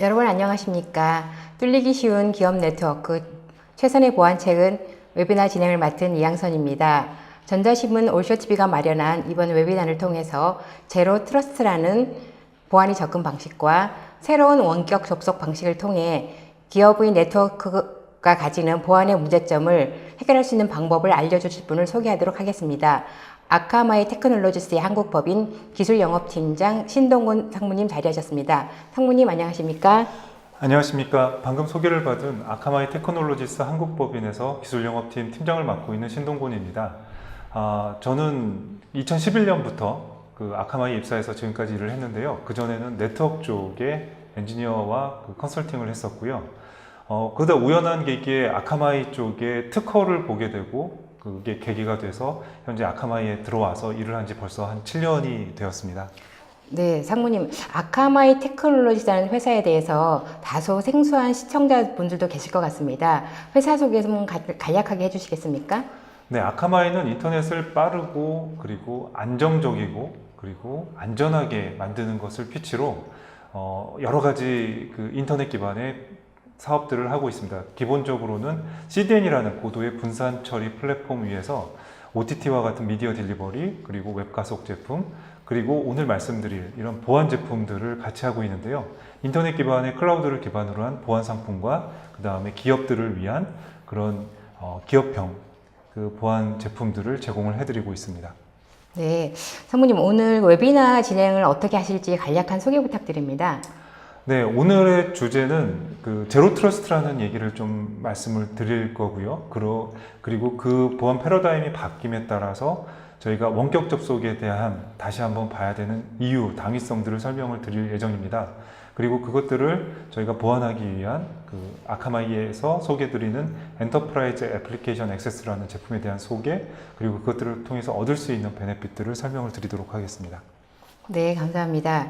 여러분 안녕하십니까? 뚫리기 쉬운 기업 네트워크 최선의 보안책은 웨비나 진행을 맡은 이양선입니다. 전자신문 올쇼TV가 마련한 이번 웨비나를 통해서 제로 트러스트라는 보안이 접근 방식과 새로운 원격 접속 방식을 통해 기업의 네트워크가 가지는 보안의 문제점을 해결할 수 있는 방법을 알려주실 분을 소개하도록 하겠습니다. 아카마이 테크놀로지스의 한국법인 기술영업팀장 신동곤 상무님 자리하셨습니다. 상무님 안녕하십니까? 안녕하십니까. 방금 소개를 받은 아카마이 테크놀로지스 한국법인에서 기술영업팀 팀장을 맡고 있는 신동곤입니다. 저는 2011년부터 그 아카마이 입사해서 지금까지 일을 했는데요. 그전에는 네트워크 쪽에 엔지니어와 컨설팅을 했었고요. 그러다 우연한 계기에 아카마이 쪽에 특허를 보게 되고 그게 계기가 돼서 현재 아카마이에 들어와서 일을 한 지 벌써 한 7년이 되었습니다. 네, 상무님, 아카마이 테크놀로지라는 회사에 대해서 다소 생소한 시청자분들도 계실 것 같습니다. 회사 소개 좀 간략하게 해주시겠습니까? 네, 아카마이는 인터넷을 빠르고 그리고 안정적이고 그리고 안전하게 만드는 것을 피치로 여러 가지 그 인터넷 기반의 사업들을 하고 있습니다. 기본적으로는 CDN이라는 고도의 분산 처리 플랫폼 위에서 OTT와 같은 미디어 딜리버리, 그리고 웹 가속 제품, 그리고 오늘 말씀드릴 이런 보안 제품들을 같이 하고 있는데요. 인터넷 기반의 클라우드를 기반으로 한 보안 상품과 그 다음에 기업들을 위한 그런 기업형 그 보안 제품들을 제공을 해드리고 있습니다. 네, 상무님 오늘 웨비나 진행을 어떻게 하실지 간략한 소개 부탁드립니다. 네, 오늘의 주제는 그 제로 트러스트라는 얘기를 좀 말씀을 드릴 거고요. 그리고 그 보안 패러다임이 바뀜에 따라서 저희가 원격 접속에 대한 다시 한번 봐야 되는 이유, 당위성들을 설명을 드릴 예정입니다. 그리고 그것들을 저희가 보완하기 위한 그 아카마이에서 소개드리는 엔터프라이즈 애플리케이션 액세스라는 제품에 대한 소개, 그리고 그것들을 통해서 얻을 수 있는 베네핏들을 설명을 드리도록 하겠습니다. 네, 감사합니다.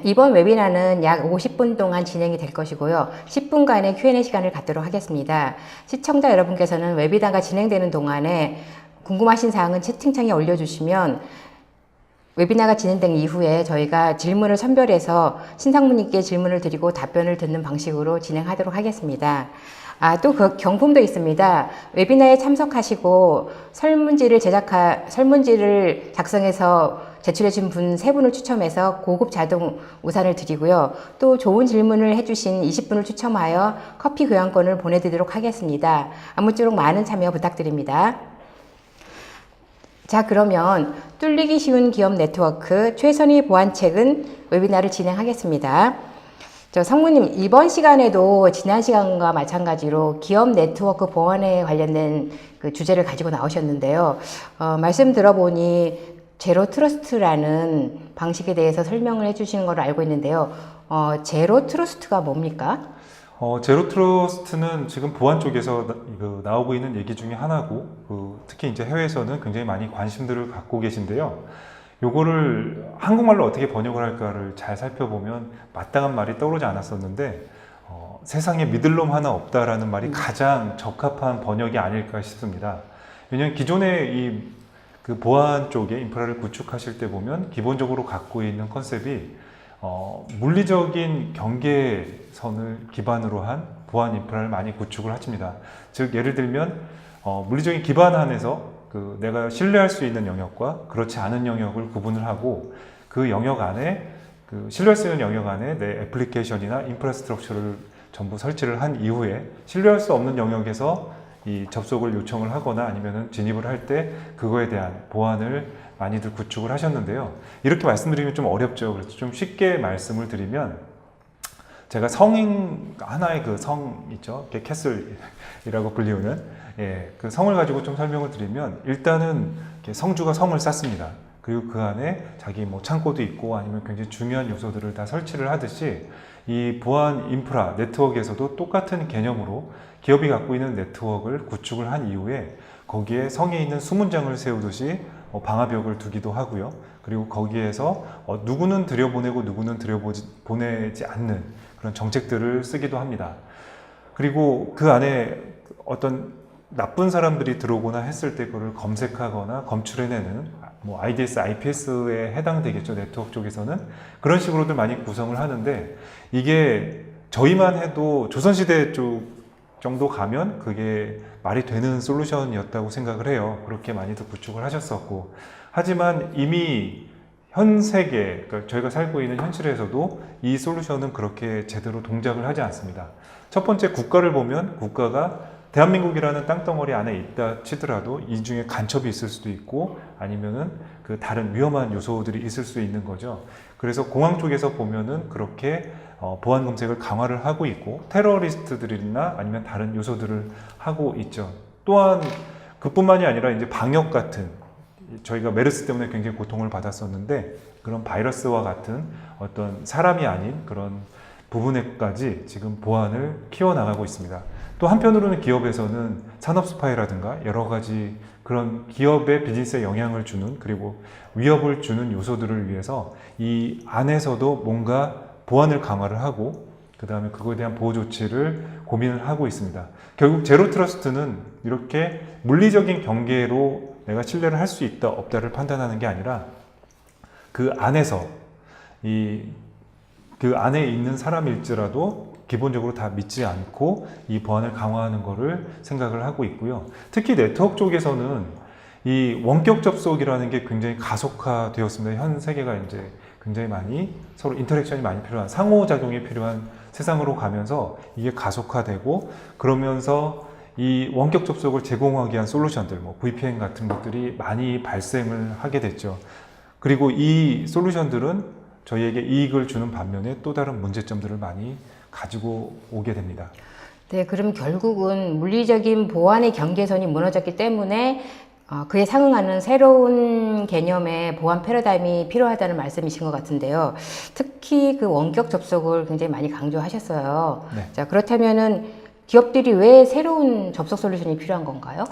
이번 웨비나는 약 50분 동안 진행이 될 것이고요. 10분간의 Q&A 시간을 갖도록 하겠습니다. 시청자 여러분께서는 웨비나가 진행되는 동안에 궁금하신 사항은 채팅창에 올려주시면 웨비나가 진행된 이후에 저희가 질문을 선별해서 신상무님께 질문을 드리고 답변을 듣는 방식으로 진행하도록 하겠습니다. 또 그 경품도 있습니다. 웨비나에 참석하시고 설문지를 작성해서 제출해 주신 분 3분을 추첨해서 고급 자동 우산을 드리고요. 또 좋은 질문을 해주신 20분을 추첨하여 커피 교환권을 보내드리도록 하겠습니다. 아무쪼록 많은 참여 부탁드립니다. 자, 그러면 뚫리기 쉬운 기업 네트워크 최선의 보안책은 웨비나를 진행하겠습니다. 상무님, 이번 시간에도 지난 시간과 마찬가지로 기업 네트워크 보안에 관련된 그 주제를 가지고 나오셨는데요. 말씀 들어보니 제로 트러스트라는 방식에 대해서 설명을 해주시는 걸 알고 있는데요. 제로 트러스트가 뭡니까? 제로 트러스트는 지금 보안 쪽에서 나오고 있는 얘기 중에 하나고, 특히 이제 해외에서는 굉장히 많이 관심들을 갖고 계신데요. 요거를 한국말로 어떻게 번역을 할까를 잘 살펴보면 마땅한 말이 떠오르지 않았었는데, 세상에 믿을 놈 하나 없다라는 말이 가장 적합한 번역이 아닐까 싶습니다. 왜냐하면 기존의 그 보안 쪽에 인프라를 구축하실 때 보면 기본적으로 갖고 있는 컨셉이 물리적인 경계선을 기반으로 한 보안 인프라를 많이 구축을 하십니다. 즉 예를 들면 물리적인 기반 안에서 내가 신뢰할 수 있는 영역과 그렇지 않은 영역을 구분을 하고 그 영역 안에 신뢰할 수 있는 영역 안에 내 애플리케이션이나 인프라스트럭처를 전부 설치를 한 이후에 신뢰할 수 없는 영역에서 이 접속을 요청을 하거나 아니면 진입을 할 때 그거에 대한 보안을 많이들 구축을 하셨는데요. 이렇게 말씀드리면 좀 어렵죠. 그래서 좀 쉽게 말씀을 드리면 제가 하나의 그 성 있죠. 캐슬이라고 불리우는 그 성을 가지고 좀 설명을 드리면 일단은 성주가 성을 쌓습니다. 그리고 그 안에 자기 뭐 창고도 있고 아니면 굉장히 중요한 요소들을 다 설치를 하듯이 이 보안 인프라 네트워크에서도 똑같은 개념으로 기업이 갖고 있는 네트워크를 구축을 한 이후에 거기에 성에 있는 수문장을 세우듯이 방화벽을 두기도 하고요. 그리고 거기에서 누구는 들여보내고 누구는 들여보내지 않는 그런 정책들을 쓰기도 합니다. 그리고 그 안에 어떤 나쁜 사람들이 들어오거나 했을 때 그걸 검색하거나 검출해내는 뭐 IDS, IPS에 해당되겠죠. 네트워크 쪽에서는 그런 식으로들 많이 구성을 하는데 이게 저희만 해도 조선시대 쪽 정도 가면 그게 말이 되는 솔루션이었다고 생각을 해요. 그렇게 많이들 구축을 하셨었고, 하지만 이미 현 세계, 그러니까 저희가 살고 있는 현실에서도 이 솔루션은 그렇게 제대로 동작을 하지 않습니다. 첫 번째, 국가를 보면 국가가 대한민국이라는 땅덩어리 안에 있다 치더라도 이 중에 간첩이 있을 수도 있고 아니면은 그 다른 위험한 요소들이 있을 수 있는 거죠. 그래서 공항 쪽에서 보면은 그렇게 보안 검색을 강화를 하고 있고, 테러리스트들이나 아니면 다른 요소들을 하고 있죠. 또한 그뿐만이 아니라 이제 방역 같은, 저희가 메르스 때문에 굉장히 고통을 받았었는데 그런 바이러스와 같은 어떤 사람이 아닌 그런 부분에까지 지금 보안을 키워나가고 있습니다. 또 한편으로는 기업에서는 산업 스파이라든가 여러 가지 그런 기업의 비즈니스에 영향을 주는, 그리고 위협을 주는 요소들을 위해서 이 안에서도 뭔가 보안을 강화를 하고 그 다음에 그거에 대한 보호 조치를 고민을 하고 있습니다. 결국 제로 트러스트는 이렇게 물리적인 경계로 내가 신뢰를 할 수 있다 없다를 판단하는 게 아니라 그 안에서 그 안에 있는 사람일지라도 기본적으로 다 믿지 않고 이 보안을 강화하는 것을 생각을 하고 있고요. 특히 네트워크 쪽에서는 이 원격 접속이라는 게 굉장히 가속화되었습니다. 현 세계가 이제 굉장히 많이 서로 인터랙션이 많이 필요한, 상호작용이 필요한 세상으로 가면서 이게 가속화되고, 그러면서 이 원격 접속을 제공하기 위한 솔루션들, 뭐 VPN 같은 것들이 많이 발생을 하게 됐죠. 그리고 이 솔루션들은 저희에게 이익을 주는 반면에 또 다른 문제점들을 많이 가지고 오게 됩니다. 네, 그럼 결국은 물리적인 보안의 경계선이 무너졌기 때문에 그에 상응하는 새로운 개념의 보안 패러다임이 필요하다는 말씀이신 것 같은데요. 특히 그 원격 접속을 굉장히 많이 강조하셨어요. 네. 자, 그렇다면은 기업들이 왜 새로운 접속 솔루션이 필요한 건가요?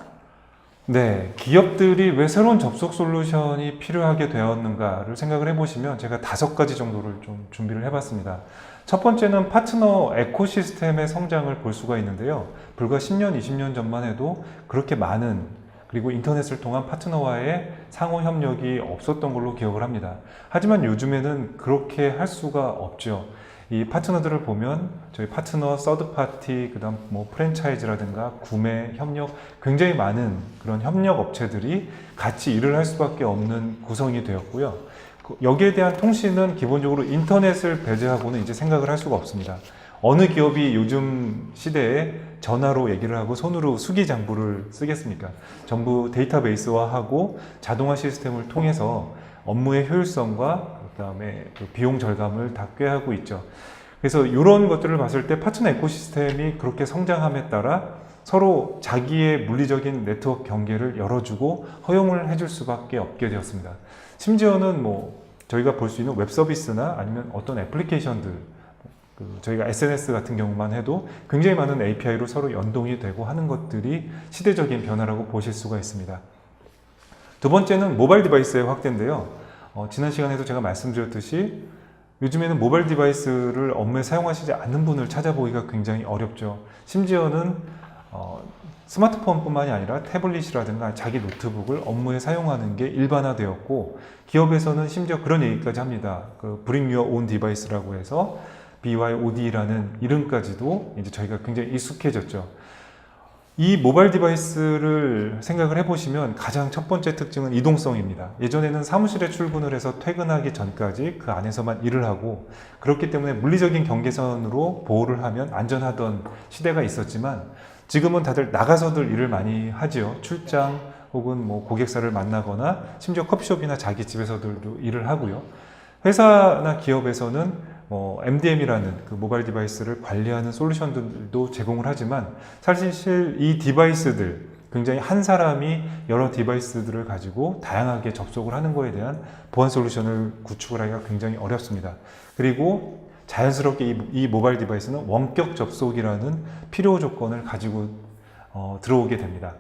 네, 기업들이 왜 새로운 접속 솔루션이 필요하게 되었는가를 생각을 해보시면 제가 5가지 정도를 좀 준비를 해봤습니다. 첫 번째는 파트너 에코시스템의 성장을 볼 수가 있는데요. 불과 10년, 20년 전만 해도 그렇게 많은, 그리고 인터넷을 통한 파트너와의 상호 협력이 없었던 걸로 기억을 합니다. 하지만 요즘에는 그렇게 할 수가 없죠. 이 파트너들을 보면 저희 파트너, 서드파티, 그 다음 뭐 프랜차이즈라든가 구매, 협력, 굉장히 많은 그런 협력 업체들이 같이 일을 할 수밖에 없는 구성이 되었고요. 여기에 대한 통신은 기본적으로 인터넷을 배제하고는 이제 생각을 할 수가 없습니다. 어느 기업이 요즘 시대에 전화로 얘기를 하고 손으로 수기장부를 쓰겠습니까? 전부 데이터베이스화하고 자동화 시스템을 통해서 업무의 효율성과 그다음에 그 비용 절감을 다 꾀하고 있죠. 그래서 이런 것들을 봤을 때 파트너 에코시스템이 그렇게 성장함에 따라 서로 자기의 물리적인 네트워크 경계를 열어주고 허용을 해줄 수밖에 없게 되었습니다. 심지어는 뭐 저희가 볼 수 있는 웹 서비스나 아니면 어떤 애플리케이션들, 저희가 SNS 같은 경우만 해도 굉장히 많은 API로 서로 연동이 되고 하는 것들이 시대적인 변화라고 보실 수가 있습니다. 두 번째는 모바일 디바이스의 확대인데요. 지난 시간에도 제가 말씀드렸듯이 요즘에는 모바일 디바이스를 업무에 사용하시지 않는 분을 찾아보기가 굉장히 어렵죠. 심지어는 스마트폰뿐만이 아니라 태블릿이라든가 자기 노트북을 업무에 사용하는 게 일반화되었고, 기업에서는 심지어 그런 얘기까지 합니다. 그 Bring Your Own Device라고 해서 BYOD라는 이름까지도 이제 저희가 굉장히 익숙해졌죠. 이 모바일 디바이스를 생각을 해보시면 가장 첫 번째 특징은 이동성입니다. 예전에는 사무실에 출근을 해서 퇴근하기 전까지 그 안에서만 일을 하고, 그렇기 때문에 물리적인 경계선으로 보호를 하면 안전하던 시대가 있었지만, 지금은 다들 나가서들 일을 많이 하지요. 출장 혹은 뭐 고객사를 만나거나 심지어 커피숍이나 자기 집에서들도 일을 하고요. 회사나 기업에서는 뭐 MDM이라는 그 모바일 디바이스를 관리하는 솔루션들도 제공을 하지만, 사실 이 디바이스들, 굉장히 한 사람이 여러 디바이스들을 가지고 다양하게 접속을 하는 것에 대한 보안 솔루션을 구축을 하기가 굉장히 어렵습니다. 그리고 자연스럽게 이 모바일 디바이스는 원격 접속이라는 필요 조건을 가지고 들어오게 됩니다.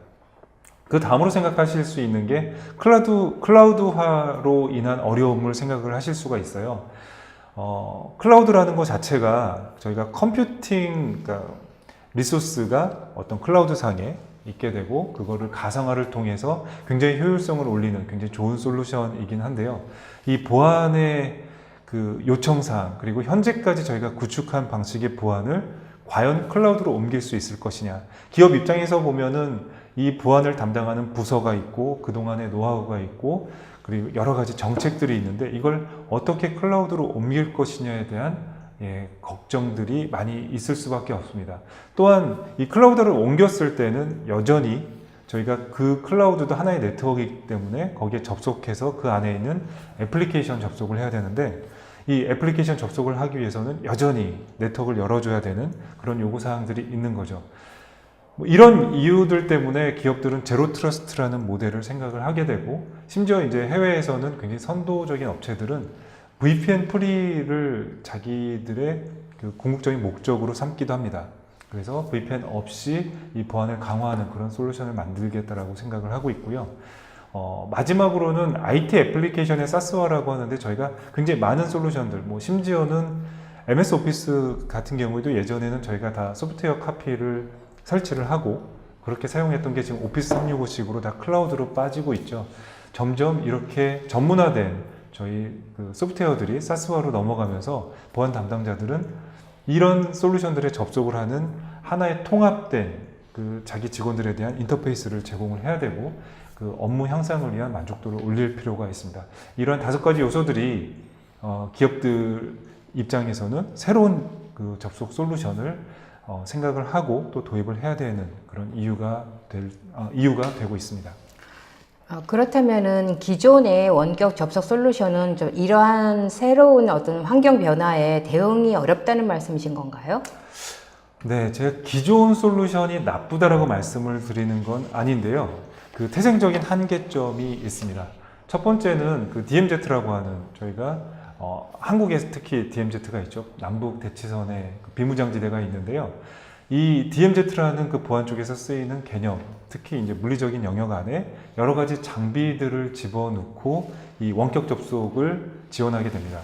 그 다음으로 생각하실 수 있는 게 클라우드화로 인한 어려움을 생각을 하실 수가 있어요. 클라우드라는 것 자체가 저희가 컴퓨팅, 그러니까 리소스가 어떤 클라우드 상에 있게 되고, 그거를 가상화를 통해서 굉장히 효율성을 올리는 굉장히 좋은 솔루션이긴 한데요. 이 보안의 그 요청사항 그리고 현재까지 저희가 구축한 방식의 보안을 과연 클라우드로 옮길 수 있을 것이냐. 기업 입장에서 보면은 이 보안을 담당하는 부서가 있고 그동안의 노하우가 있고 그리고 여러 가지 정책들이 있는데 이걸 어떻게 클라우드로 옮길 것이냐에 대한 걱정들이 많이 있을 수밖에 없습니다. 또한 이 클라우드를 옮겼을 때는 여전히 저희가 그 클라우드도 하나의 네트워크이기 때문에 거기에 접속해서 그 안에 있는 애플리케이션 접속을 해야 되는데 이 애플리케이션 접속을 하기 위해서는 여전히 네트워크를 열어줘야 되는 그런 요구사항들이 있는 거죠. 뭐 이런 이유들 때문에 기업들은 제로 트러스트라는 모델을 생각을 하게 되고 심지어 이제 해외에서는 굉장히 선도적인 업체들은 VPN 프리를 자기들의 그 궁극적인 목적으로 삼기도 합니다. 그래서 VPN 없이 이 보안을 강화하는 그런 솔루션을 만들겠다라고 생각을 하고 있고요. 마지막으로는 IT 애플리케이션의 SaaS화라고 하는데 저희가 굉장히 많은 솔루션들, 뭐 심지어는 MS 오피스 같은 경우에도 예전에는 저희가 다 소프트웨어 카피를 설치를 하고 그렇게 사용했던 게 지금 오피스 365식으로 다 클라우드로 빠지고 있죠. 점점 이렇게 전문화된 저희 그 소프트웨어들이 SaaS화로 넘어가면서 보안 담당자들은 이런 솔루션들에 접속을 하는 하나의 통합된 그 자기 직원들에 대한 인터페이스를 제공을 해야 되고 그 업무 향상을 위한 만족도를 올릴 필요가 있습니다. 이러한 5가지 요소들이 기업들 입장에서는 새로운 그 접속 솔루션을 생각을 하고 또 도입을 해야 되는 그런 이유가 되고 있습니다. 그렇다면은 기존의 원격 접속 솔루션은 좀 이러한 새로운 어떤 환경 변화에 대응이 어렵다는 말씀이신 건가요? 네, 제가 기존 솔루션이 나쁘다라고 말씀을 드리는 건 아닌데요. 그 태생적인 한계점이 있습니다. 첫 번째는 그 DMZ라고 하는 저희가 한국에 특히 DMZ가 있죠. 남북 대치선에 그 비무장지대가 있는데요. 이 DMZ라는 그 보안 쪽에서 쓰이는 개념, 특히 이제 물리적인 영역 안에 여러 가지 장비들을 집어넣고 이 원격 접속을 지원하게 됩니다.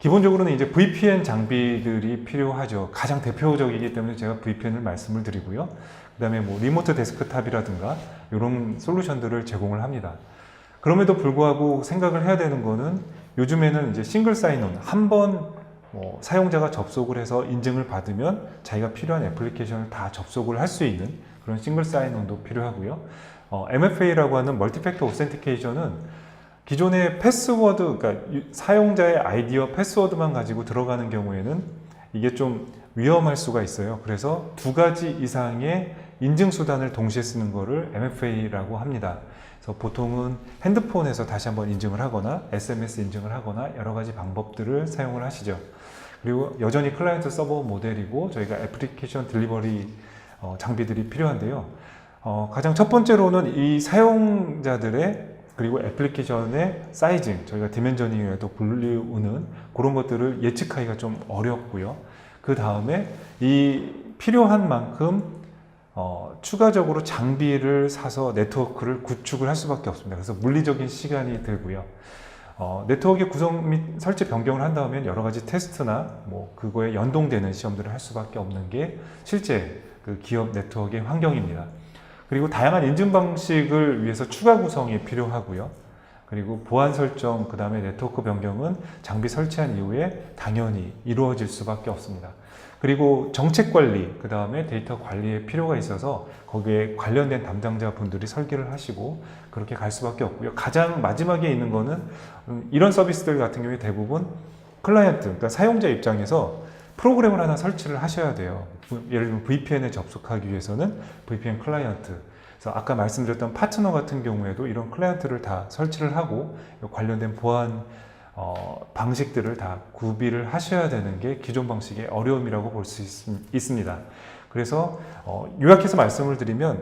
기본적으로는 이제 VPN 장비들이 필요하죠. 가장 대표적이기 때문에 제가 VPN을 말씀을 드리고요. 그 다음에 뭐 리모트 데스크탑이라든가 이런 솔루션들을 제공을 합니다. 그럼에도 불구하고 생각을 해야 되는 거는 요즘에는 이제 싱글 사인온, 한번 사용자가 접속을 해서 인증을 받으면 자기가 필요한 애플리케이션을 다 접속을 할 수 있는 그런 싱글 사인온도 필요하고요. MFA라고 하는 멀티팩터 오센티케이션은 기존의 패스워드, 그러니까 사용자의 아이디와 패스워드만 가지고 들어가는 경우에는 이게 좀 위험할 수가 있어요. 그래서 2가지 이상의 인증 수단을 동시에 쓰는 거를 MFA라고 합니다. 그래서 보통은 핸드폰에서 다시 한번 인증을 하거나 SMS 인증을 하거나 여러 가지 방법들을 사용을 하시죠. 그리고 여전히 클라이언트 서버 모델이고 저희가 애플리케이션 딜리버리 장비들이 필요한데요. 가장 첫 번째로는 이 사용자들의 그리고 애플리케이션의 사이징, 저희가 디멘저닝에도 불리우는 그런 것들을 예측하기가 좀 어렵고요. 그 다음에 이 필요한 만큼 추가적으로 장비를 사서 네트워크를 구축을 할 수밖에 없습니다. 그래서 물리적인 시간이 들고요. 네트워크의 구성 및 설치 변경을 한다면 여러 가지 테스트나 뭐 그거에 연동되는 시험들을 할 수밖에 없는 게 실제 그 기업 네트워크의 환경입니다. 그리고 다양한 인증 방식을 위해서 추가 구성이 필요하고요. 그리고 보안 설정, 그 다음에 네트워크 변경은 장비 설치한 이후에 당연히 이루어질 수밖에 없습니다. 그리고 정책 관리, 그 다음에 데이터 관리에 필요가 있어서 거기에 관련된 담당자 분들이 설계를 하시고 그렇게 갈 수밖에 없고요. 가장 마지막에 있는 거는 이런 서비스들 같은 경우에 대부분 클라이언트, 그러니까 사용자 입장에서 프로그램을 하나 설치를 하셔야 돼요. 예를 들면 VPN에 접속하기 위해서는 VPN 클라이언트. 그래서 아까 말씀드렸던 파트너 같은 경우에도 이런 클라이언트를 다 설치를 하고 관련된 보안 방식들을 다 구비를 하셔야 되는 게 기존 방식의 어려움이라고 볼 수 있습니다. 그래서 요약해서 말씀을 드리면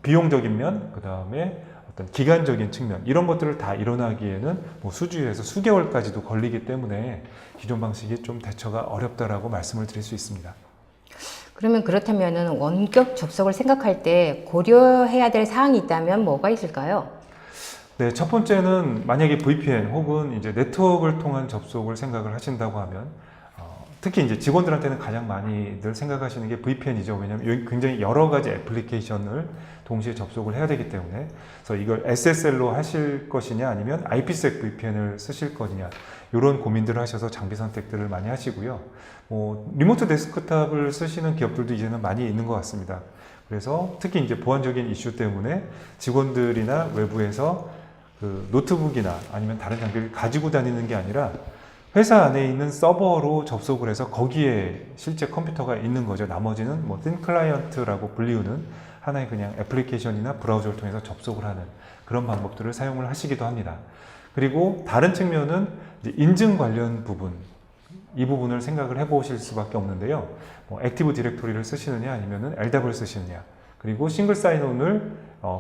비용적인 면, 그 다음에 어떤 기간적인 측면 이런 것들을 다 일어나기에는 뭐 수주에서 수개월까지도 걸리기 때문에 기존 방식이 좀 대처가 어렵다라고 말씀을 드릴 수 있습니다. 그러면 그렇다면은 원격 접속을 생각할 때 고려해야 될 사항이 있다면 뭐가 있을까요? 네, 첫 번째는 만약에 VPN 혹은 이제 네트워크를 통한 접속을 생각을 하신다고 하면 특히 이제 직원들한테는 가장 많이들 생각하시는 게 VPN이죠. 왜냐하면 여기 굉장히 여러 가지 애플리케이션을 동시에 접속을 해야 되기 때문에, 그래서 이걸 SSL로 하실 것이냐 아니면 IPsec VPN을 쓰실 거냐, 이런 고민들을 하셔서 장비 선택들을 많이 하시고요. 리모트 데스크탑을 쓰시는 기업들도 이제는 많이 있는 것 같습니다. 그래서 특히 이제 보안적인 이슈 때문에 직원들이나 외부에서 그 노트북이나 아니면 다른 장비를 가지고 다니는 게 아니라 회사 안에 있는 서버로 접속을 해서 거기에 실제 컴퓨터가 있는 거죠. 나머지는 뜬 클라이언트라고 불리우는 하나의 그냥 애플리케이션이나 브라우저를 통해서 접속을 하는 그런 방법들을 사용을 하시기도 합니다. 그리고 다른 측면은 이제 인증 관련 부분, 이 부분을 생각을 해보실 수밖에 없는데요. 액티브 디렉토리를 쓰시느냐 아니면은 LDAP을 쓰시느냐, 그리고 싱글 사인온을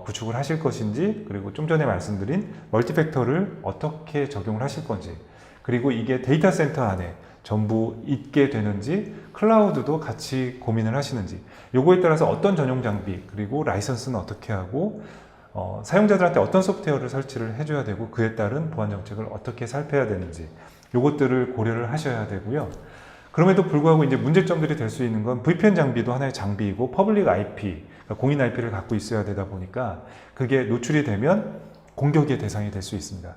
구축을 하실 것인지, 그리고 좀 전에 말씀드린 멀티팩터를 어떻게 적용을 하실 건지, 그리고 이게 데이터 센터 안에 전부 있게 되는지, 클라우드도 같이 고민을 하시는지, 요거에 따라서 어떤 전용 장비, 그리고 라이선스는 어떻게 하고, 사용자들한테 어떤 소프트웨어를 설치를 해줘야 되고, 그에 따른 보안 정책을 어떻게 살펴야 되는지, 요것들을 고려를 하셔야 되고요. 그럼에도 불구하고 이제 문제점들이 될 수 있는 건 VPN 장비도 하나의 장비이고, 퍼블릭 IP, 그러니까 공인 IP를 갖고 있어야 되다 보니까 그게 노출이 되면 공격의 대상이 될 수 있습니다.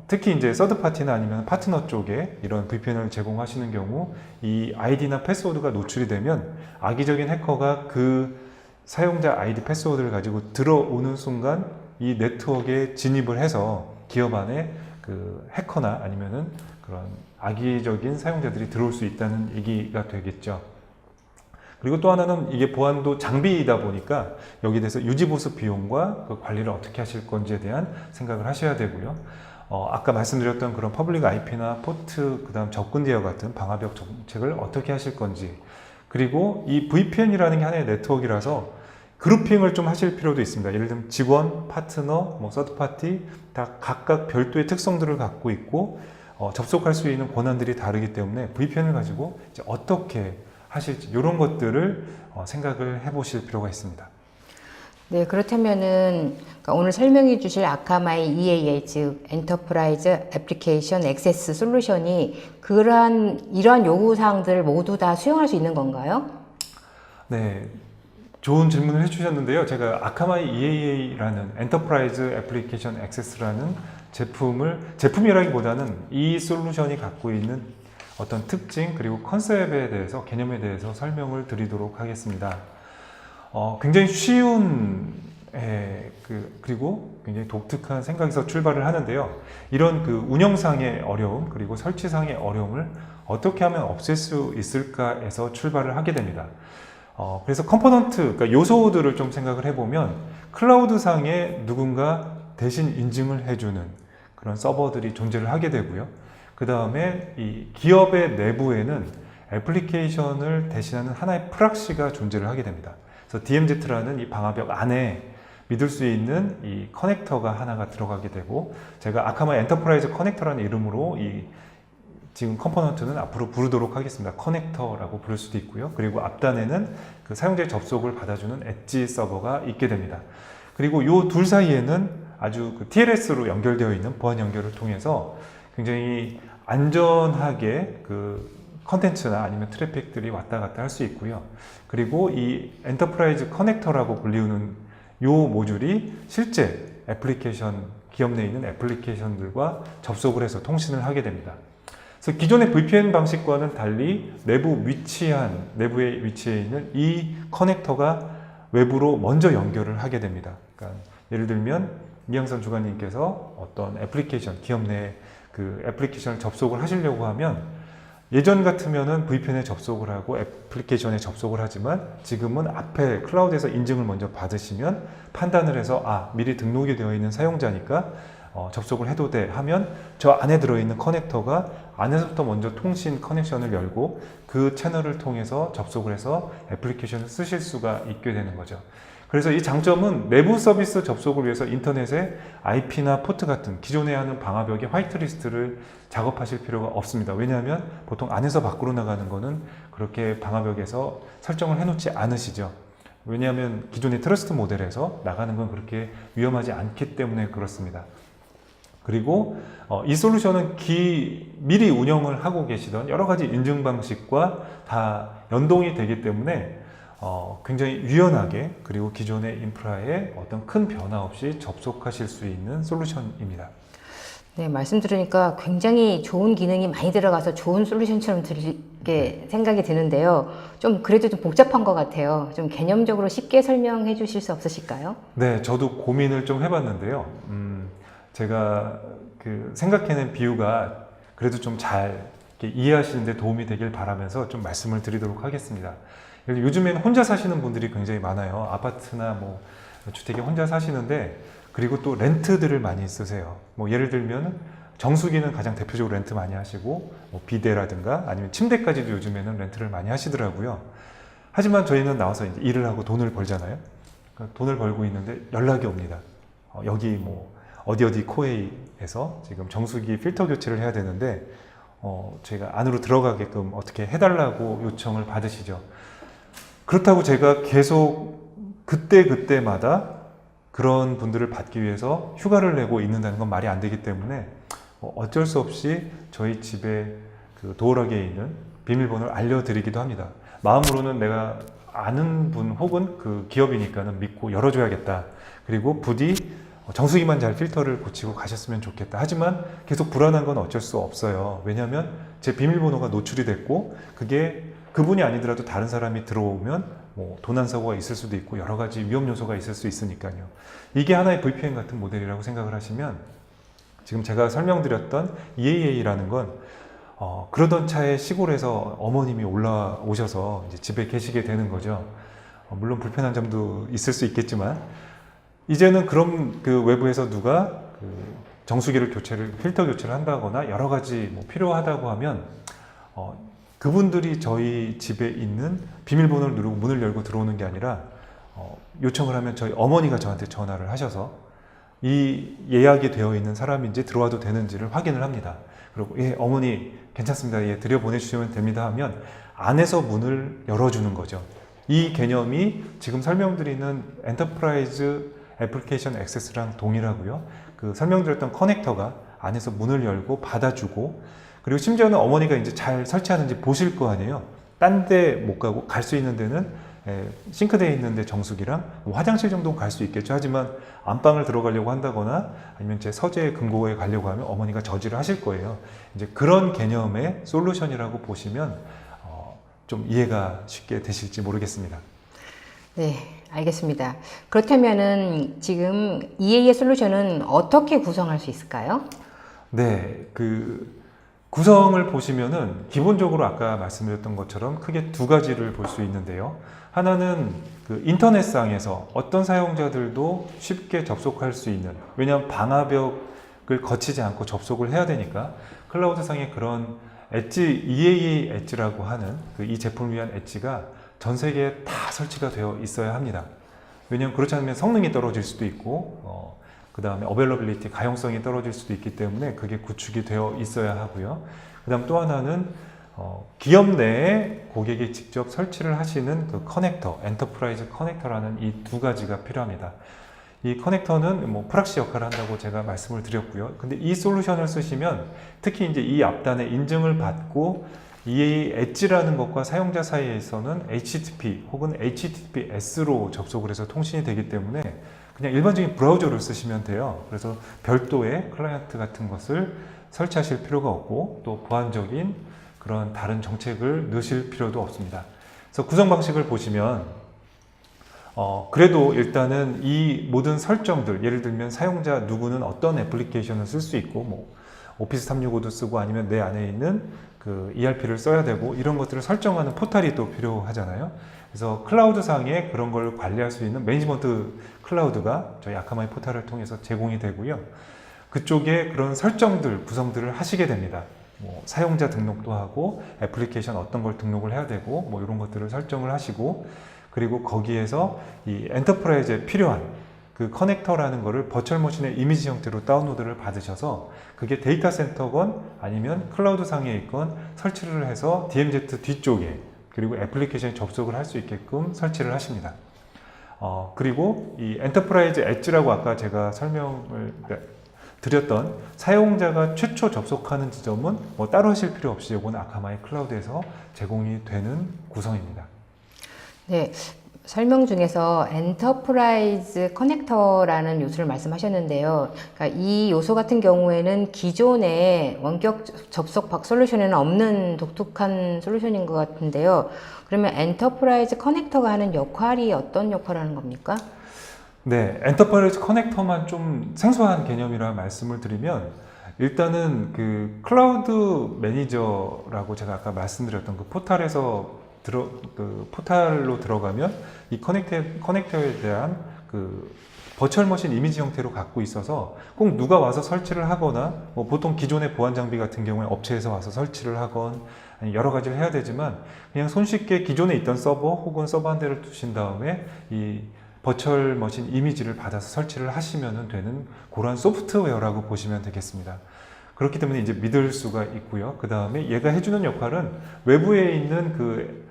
특히 이제 서드파티나 아니면 파트너 쪽에 이런 VPN을 제공하시는 경우 이 아이디나 패스워드가 노출이 되면 악의적인 해커가 그 사용자 아이디 패스워드를 가지고 들어오는 순간 이 네트워크에 진입을 해서 기업 안에 그 해커나 아니면은 그런 악의적인 사용자들이 들어올 수 있다는 얘기가 되겠죠. 그리고 또 하나는 이게 보안도 장비이다 보니까 여기에 대해서 유지보수 비용과 그 관리를 어떻게 하실 건지에 대한 생각을 하셔야 되고요. 아까 말씀드렸던 그런 퍼블릭 IP나 포트, 그 다음 접근 대여 같은 방화벽 정책을 어떻게 하실 건지, 그리고 이 VPN이라는 게 하나의 네트워크라서 그룹핑을 좀 하실 필요도 있습니다. 예를 들면 직원, 파트너, 서드파티 다 각각 별도의 특성들을 갖고 있고 접속할 수 있는 권한들이 다르기 때문에 VPN을 가지고 이제 어떻게 하실지 이런 것들을 생각을 해보실 필요가 있습니다. 네, 그렇다면은 그러니까 오늘 설명해 주실 아카마이 EAA, 즉 엔터프라이즈 애플리케이션 액세스 솔루션이 이러한 요구 사항들을 모두 다 수용할 수 있는 건가요? 네, 좋은 질문을 해주셨는데요. 제가 아카마이 EAA라는 엔터프라이즈 애플리케이션 액세스라는 제품이라기보다는 이 솔루션이 갖고 있는 어떤 특징, 그리고 컨셉에 대해서, 개념에 대해서 설명을 드리도록 하겠습니다. 굉장히 쉬운 그리고 굉장히 독특한 생각에서 출발을 하는데요. 이런 그 운영상의 어려움, 그리고 설치상의 어려움을 어떻게 하면 없앨 수 있을까에서 출발을 하게 됩니다. 그래서 컴포넌트, 그러니까 요소들을 좀 생각을 해보면 클라우드상에 누군가 대신 인증을 해주는 그런 서버들이 존재를 하게 되고요. 그 다음에 이 기업의 내부에는 애플리케이션을 대신하는 하나의 프락시가 존재를 하게 됩니다. 그래서 DMZ라는 이 방화벽 안에 믿을 수 있는 이 커넥터가 하나가 들어가게 되고, 제가 아카마 엔터프라이즈 커넥터라는 이름으로 지금 컴포넌트는 앞으로 부르도록 하겠습니다. 커넥터라고 부를 수도 있고요. 그리고 앞단에는 그 사용자의 접속을 받아주는 엣지 서버가 있게 됩니다. 그리고 이 둘 사이에는 아주 그 TLS로 연결되어 있는 보안 연결을 통해서 굉장히 안전하게 그 컨텐츠나 아니면 트래픽들이 왔다 갔다 할 수 있고요. 그리고 이 엔터프라이즈 커넥터라고 불리우는 이 모듈이 실제 애플리케이션, 기업 내에 있는 애플리케이션들과 접속을 해서 통신을 하게 됩니다. 그래서 기존의 VPN 방식과는 달리 내부에 위치해 있는 이 커넥터가 외부로 먼저 연결을 하게 됩니다. 그러니까 예를 들면 이양선 주관님께서 어떤 애플리케이션, 기업 내 그 애플리케이션을 접속을 하시려고 하면 예전 같으면은 VPN에 접속을 하고 애플리케이션에 접속을 하지만 지금은 앞에 클라우드에서 인증을 먼저 받으시면 판단을 해서 미리 등록이 되어 있는 사용자니까 접속을 해도 돼 하면 저 안에 들어있는 커넥터가 안에서부터 먼저 통신 커넥션을 열고 그 채널을 통해서 접속을 해서 애플리케이션을 쓰실 수가 있게 되는 거죠. 그래서 이 장점은 내부 서비스 접속을 위해서 인터넷에 IP나 포트 같은 기존에 하는 방화벽의 화이트리스트를 작업하실 필요가 없습니다. 왜냐하면 보통 안에서 밖으로 나가는 거는 그렇게 방화벽에서 설정을 해놓지 않으시죠. 왜냐하면 기존의 트러스트 모델에서 나가는 건 그렇게 위험하지 않기 때문에 그렇습니다. 그리고 이 솔루션은 미리 운영을 하고 계시던 여러 가지 인증 방식과 다 연동이 되기 때문에 굉장히 유연하게 그리고 기존의 인프라에 어떤 큰 변화 없이 접속하실 수 있는 솔루션입니다. 네, 말씀 들으니까 굉장히 좋은 기능이 많이 들어가서 좋은 솔루션처럼 들리게 생각이 드는데요. 좀 그래도 좀 복잡한 것 같아요. 좀 개념적으로 쉽게 설명해 주실 수 없으실까요? 네, 저도 고민을 좀 해봤는데요. 제가 생각해낸 비유가 그래도 좀 잘 이해하시는 데 도움이 되길 바라면서 좀 말씀을 드리도록 하겠습니다. 요즘에는 혼자 사시는 분들이 굉장히 많아요. 아파트나 뭐 주택에 혼자 사시는데 그리고 또 렌트들을 많이 쓰세요. 뭐 예를 들면 정수기는 가장 대표적으로 렌트 많이 하시고 뭐 비데라든가 아니면 침대까지도 요즘에는 렌트를 많이 하시더라고요. 하지만 저희는 나와서 이제 일을 하고 돈을 벌잖아요. 그러니까 돈을 벌고 있는데 연락이 옵니다. 여기 뭐 어디 코웨이에서 지금 정수기 필터 교체를 해야 되는데 저희가 안으로 들어가게끔 어떻게 해달라고 요청을 받으시죠. 그렇다고 제가 계속 그때마다 그런 분들을 받기 위해서 휴가를 내고 있는다는 건 말이 안 되기 때문에 어쩔 수 없이 저희 집에 도어락에 있는 비밀번호를 알려드리기도 합니다. 마음으로는 내가 아는 분 혹은 그 기업이니까는 믿고 열어줘야겠다. 그리고 부디 정수기만 잘 필터를 고치고 가셨으면 좋겠다. 하지만 계속 불안한 건 어쩔 수 없어요. 왜냐하면 제 비밀번호가 노출이 됐고 그게 그분이 아니더라도 다른 사람이 들어오면 뭐 도난사고가 있을 수도 있고 여러 가지 위험 요소가 있을 수 있으니까요. 이게 하나의 VPN 같은 모델이라고 생각을 하시면 지금 제가 설명드렸던 EAA라는 건 그러던 차에 시골에서 어머님이 올라오셔서 이제 집에 계시게 되는 거죠. 물론 불편한 점도 있을 수 있겠지만 이제는 그럼 외부에서 누가 정수기를 필터 교체를 한다거나 여러 가지 뭐 필요하다고 하면 그분들이 저희 집에 있는 비밀번호를 누르고 문을 열고 들어오는 게 아니라 요청을 하면 저희 어머니가 저한테 전화를 하셔서 이 예약이 되어 있는 사람인지 들어와도 되는지를 확인을 합니다. 그리고 예, 어머니 괜찮습니다. 예, 들여보내주시면 됩니다 하면 안에서 문을 열어주는 거죠. 이 개념이 지금 설명드리는 엔터프라이즈 애플리케이션 액세스랑 동일하고요. 설명드렸던 커넥터가 안에서 문을 열고 받아주고 그리고 심지어는 어머니가 이제 잘 설치하는지 보실 거 아니에요. 딴 데 못 가고 갈 수 있는 데는 싱크대에 있는데 정수기랑 화장실 정도는 갈 수 있겠죠. 하지만 안방을 들어가려고 한다거나 아니면 제 서재 금고에 가려고 하면 어머니가 저지를 하실 거예요. 이제 그런 개념의 솔루션이라고 보시면 좀 이해가 쉽게 되실지 모르겠습니다. 네, 알겠습니다. 그렇다면은 지금 EA의 솔루션은 어떻게 구성할 수 있을까요? 네, 구성을 보시면은 기본적으로 아까 말씀드렸던 것처럼 크게 두 가지를 볼 수 있는데요. 하나는 인터넷상에서 어떤 사용자들도 쉽게 접속할 수 있는, 왜냐하면 방화벽을 거치지 않고 접속을 해야 되니까 클라우드상에 그런 엣지, EAA 엣지라고 하는 이 제품을 위한 엣지가 전 세계에 다 설치가 되어 있어야 합니다. 왜냐하면 그렇지 않으면 성능이 떨어질 수도 있고 그 다음에 어베일러빌리티, 가용성이 떨어질 수도 있기 때문에 그게 구축이 되어 있어야 하고요. 그 다음 또 하나는 기업 내에 고객이 직접 설치를 하시는 커넥터, 엔터프라이즈 커넥터라는 이 두 가지가 필요합니다. 이 커넥터는 뭐 프락시 역할을 한다고 제가 말씀을 드렸고요. 근데 이 솔루션을 쓰시면 특히 이제 이 앞단에 인증을 받고 이 엣지라는 것과 사용자 사이에서는 HTTP 혹은 HTTPS로 접속을 해서 통신이 되기 때문에 그냥 일반적인 브라우저를 쓰시면 돼요. 그래서 별도의 클라이언트 같은 것을 설치하실 필요가 없고 또 보안적인 그런 다른 정책을 넣으실 필요도 없습니다. 그래서 구성 방식을 보시면 그래도 일단은 이 모든 설정들, 예를 들면 사용자 누구는 어떤 애플리케이션을 쓸 수 있고 뭐 오피스 365도 쓰고 아니면 내 안에 있는 ERP를 써야 되고 이런 것들을 설정하는 포탈이 또 필요하잖아요. 그래서 클라우드상에 그런 걸 관리할 수 있는 매니지먼트 클라우드가 저희 아카마이 포탈을 통해서 제공이 되고요. 그쪽에 그런 설정들, 구성들을 하시게 됩니다. 뭐 사용자 등록도 하고 애플리케이션 어떤 걸 등록을 해야 되고 뭐 이런 것들을 설정을 하시고 그리고 거기에서 이 엔터프라이즈에 필요한 커넥터라는 거를 버추얼 머신의 이미지 형태로 다운로드를 받으셔서 그게 데이터 센터건 아니면 클라우드 상에 있건 설치를 해서 DMZ 뒤쪽에 그리고 애플리케이션에 접속을 할 수 있게끔 설치를 하십니다. 그리고 이 엔터프라이즈 엣지라고 아까 제가 설명을 드렸던 사용자가 최초 접속하는 지점은 뭐 따로 하실 필요 없이 이건 아카마이 클라우드에서 제공이 되는 구성입니다. 네, 설명 중에서 엔터프라이즈 커넥터라는 요소를 말씀하셨는데요. 그러니까 이 요소 같은 경우에는 기존의 원격 접속 솔루션에는 없는 독특한 솔루션인 것 같은데요. 그러면 엔터프라이즈 커넥터가 하는 역할이 어떤 역할을 하는 겁니까? 네, 엔터프라이즈 커넥터만 좀 생소한 개념이라 말씀을 드리면 일단은 그 클라우드 매니저라고 제가 아까 말씀드렸던 그 포탈로 들어가면 이 커넥터에 대한 그 버추얼 머신 이미지 형태로 갖고 있어서 꼭 누가 와서 설치를 하거나 뭐 보통 기존의 보안 장비 같은 경우에 업체에서 와서 설치를 하건 아니 여러 가지를 해야 되지만 그냥 손쉽게 기존에 있던 서버 혹은 서버 한 대를 두신 다음에 이 버추얼 머신 이미지를 받아서 설치를 하시면 되는 그런 소프트웨어라고 보시면 되겠습니다. 그렇기 때문에 이제 믿을 수가 있고요. 그 다음에 얘가 해주는 역할은 외부에 있는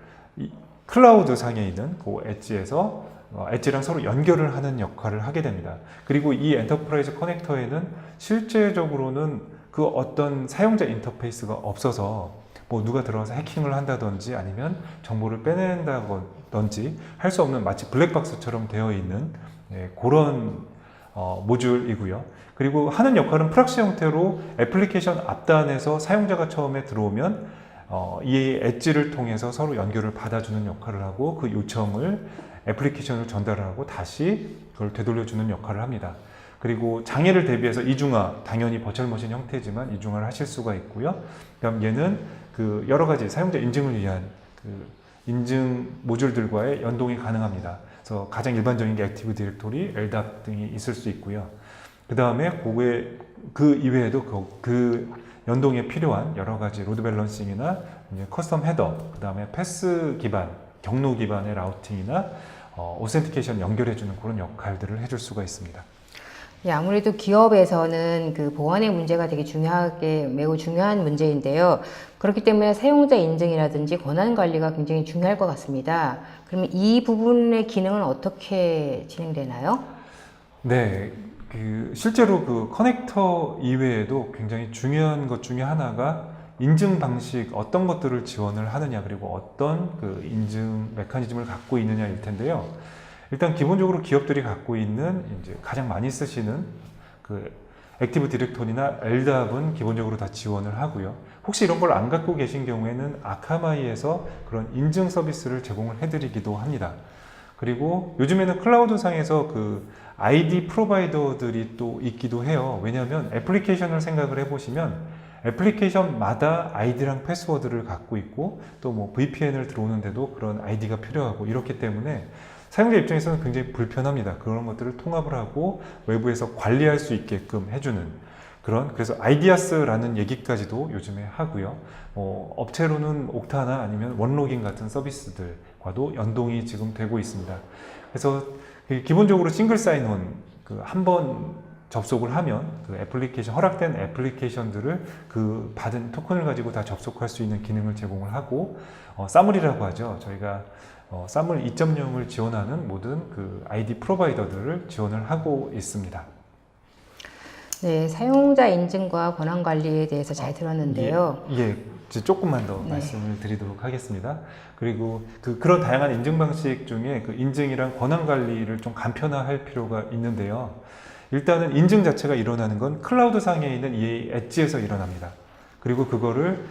클라우드 상에 있는 그 엣지에서 엣지랑 서로 연결을 하는 역할을 하게 됩니다. 그리고 이 엔터프라이즈 커넥터에는 실제적으로는 그 어떤 사용자 인터페이스가 없어서 뭐 누가 들어와서 해킹을 한다든지 아니면 정보를 빼낸다든지 할 수 없는 마치 블랙박스처럼 되어 있는 그런 모듈이고요. 그리고 하는 역할은 프락시 형태로 애플리케이션 앞단에서 사용자가 처음에 들어오면 이 엣지를 통해서 서로 연결을 받아주는 역할을 하고 그 요청을 애플리케이션으로 전달하고 다시 그걸 되돌려주는 역할을 합니다. 그리고 장애를 대비해서 이중화, 당연히 버추얼 머신 형태지만 이중화를 하실 수가 있고요. 그럼 얘는 그 여러 가지 사용자 인증을 위한 그 인증 모듈들과의 연동이 가능합니다. 그래서 가장 일반적인 게 액티브 디렉토리, LDAP 등이 있을 수 있고요. 그 다음에 그 이외에도 그 연동에 필요한 여러 가지 로드 밸런싱이나 이제 커스텀 헤더, 그 다음에 패스 기반, 경로 기반의 라우팅이나 오센티케이션 연결해주는 그런 역할들을 해줄 수가 있습니다. 예, 아무래도 기업에서는 그 보안의 문제가 되게 매우 중요한 문제인데요. 그렇기 때문에 사용자 인증이라든지 권한 관리가 굉장히 중요할 것 같습니다. 그러면 이 부분의 기능은 어떻게 진행되나요? 네, 실제로 그 커넥터 이외에도 굉장히 중요한 것 중에 하나가 인증 방식, 어떤 것들을 지원을 하느냐, 그리고 어떤 그 인증 메커니즘을 갖고 있느냐일 텐데요. 일단 기본적으로 기업들이 갖고 있는 이제 가장 많이 쓰시는 그 액티브 디렉토리나 LDAP은 기본적으로 다 지원을 하고요. 혹시 이런 걸 안 갖고 계신 경우에는 아카마이에서 그런 인증 서비스를 제공을 해드리기도 합니다. 그리고 요즘에는 클라우드 상에서 그 ID 프로바이더들이 또 있기도 해요. 왜냐하면 애플리케이션을 생각을 해보시면 애플리케이션마다 아이디랑 패스워드를 갖고 있고 또 뭐 VPN을 들어오는데도 그런 아이디가 필요하고 이렇기 때문에 사용자 입장에서는 굉장히 불편합니다. 그런 것들을 통합을 하고 외부에서 관리할 수 있게끔 해주는 그래서 아이디아스라는 얘기까지도 요즘에 하고요. 업체로는 옥타나 아니면 원로깅 같은 서비스들과도 연동이 지금 되고 있습니다. 그래서 기본적으로 싱글 사인온 한 번 접속을 하면 그 애플리케이션 허락된 애플리케이션들을 그 받은 토큰을 가지고 다 접속할 수 있는 기능을 제공을 하고 사물이라고 하죠. 저희가 사물 2.0을 지원하는 모든 그 ID 프로바이더들을 지원을 하고 있습니다. 네, 사용자 인증과 권한 관리에 대해서 잘 들었는데요. 예, 조금만 더 네. 말씀을 드리도록 하겠습니다. 그리고 그런 다양한 인증 방식 중에 그 인증이랑 권한 관리를 좀 간편화할 필요가 있는데요. 일단은 인증 자체가 일어나는 건 클라우드 상에 있는 이 엣지에서 일어납니다. 그리고 그거를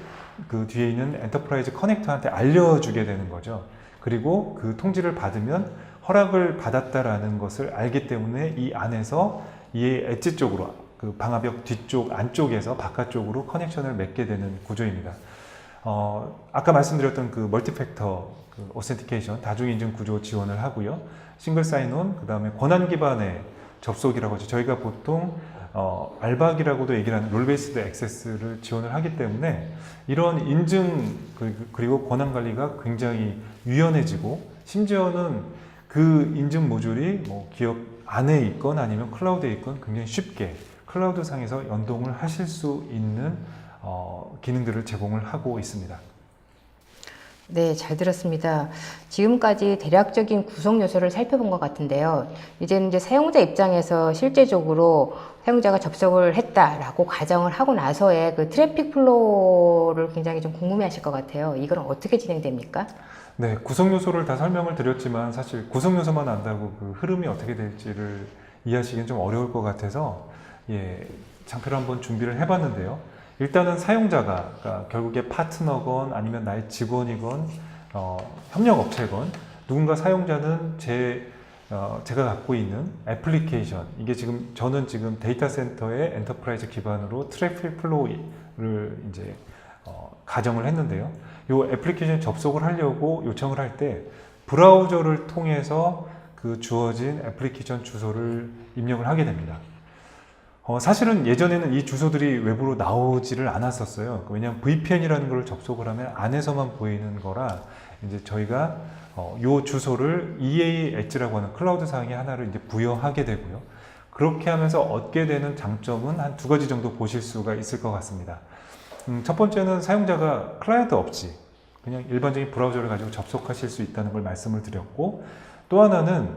그 뒤에 있는 엔터프라이즈 커넥터한테 알려주게 되는 거죠. 그리고 그 통지를 받으면 허락을 받았다라는 것을 알기 때문에 이 안에서 이 엣지 쪽으로 그 방화벽 뒤쪽 안쪽에서 바깥쪽으로 커넥션을 맺게 되는 구조입니다. 아까 말씀드렸던 그 멀티팩터 그 오센티케이션 다중인증 구조 지원을 하고요. 싱글 사인온, 그 다음에 권한 기반의 접속이라고 하죠. 저희가 보통 알박이라고도 얘기를 하는 롤 베이스드 액세스를 지원을 하기 때문에 이런 인증 그리고 권한 관리가 굉장히 유연해지고 심지어는 그 인증 모듈이 뭐 기업 안에 있건 아니면 클라우드에 있건 굉장히 쉽게 클라우드 상에서 연동을 하실 수 있는 기능들을 제공을 하고 있습니다. 네, 잘 들었습니다. 지금까지 대략적인 구성 요소를 살펴본 것 같은데요. 이제는 이제 사용자 입장에서 실제적으로 사용자가 접속을 했다라고 가정을 하고 나서의 그 트래픽 플로우를 굉장히 좀 궁금해 하실 것 같아요. 이건 어떻게 진행됩니까? 네, 구성 요소를 다 설명을 드렸지만 사실 구성 요소만 안다고 그 흐름이 어떻게 될지를 이해하시기는 좀 어려울 것 같아서 장표를 한번 준비를 해봤는데요. 일단은 사용자가 그러니까 결국에 파트너건 아니면 나의 직원이건 협력업체건 누군가 사용자는 제가 갖고 있는 애플리케이션, 이게 저는 지금 데이터 센터의 엔터프라이즈 기반으로 트래픽 플로우를 이제 가정을 했는데요. 이 애플리케이션 접속을 하려고 요청을 할 때 브라우저를 통해서 그 주어진 애플리케이션 주소를 입력을 하게 됩니다. 사실은 예전에는 이 주소들이 외부로 나오지를 않았었어요. 왜냐하면 VPN이라는 걸 접속을 하면 안에서만 보이는 거라 이제 저희가 이 주소를 EA 엣지라고 하는 클라우드 상에 하나를 이제 부여하게 되고요. 그렇게 하면서 얻게 되는 장점은 한 두 가지 정도 보실 수가 있을 것 같습니다. 첫 번째는 사용자가 클라이언트 없이 그냥 일반적인 브라우저를 가지고 접속하실 수 있다는 걸 말씀을 드렸고, 또 하나는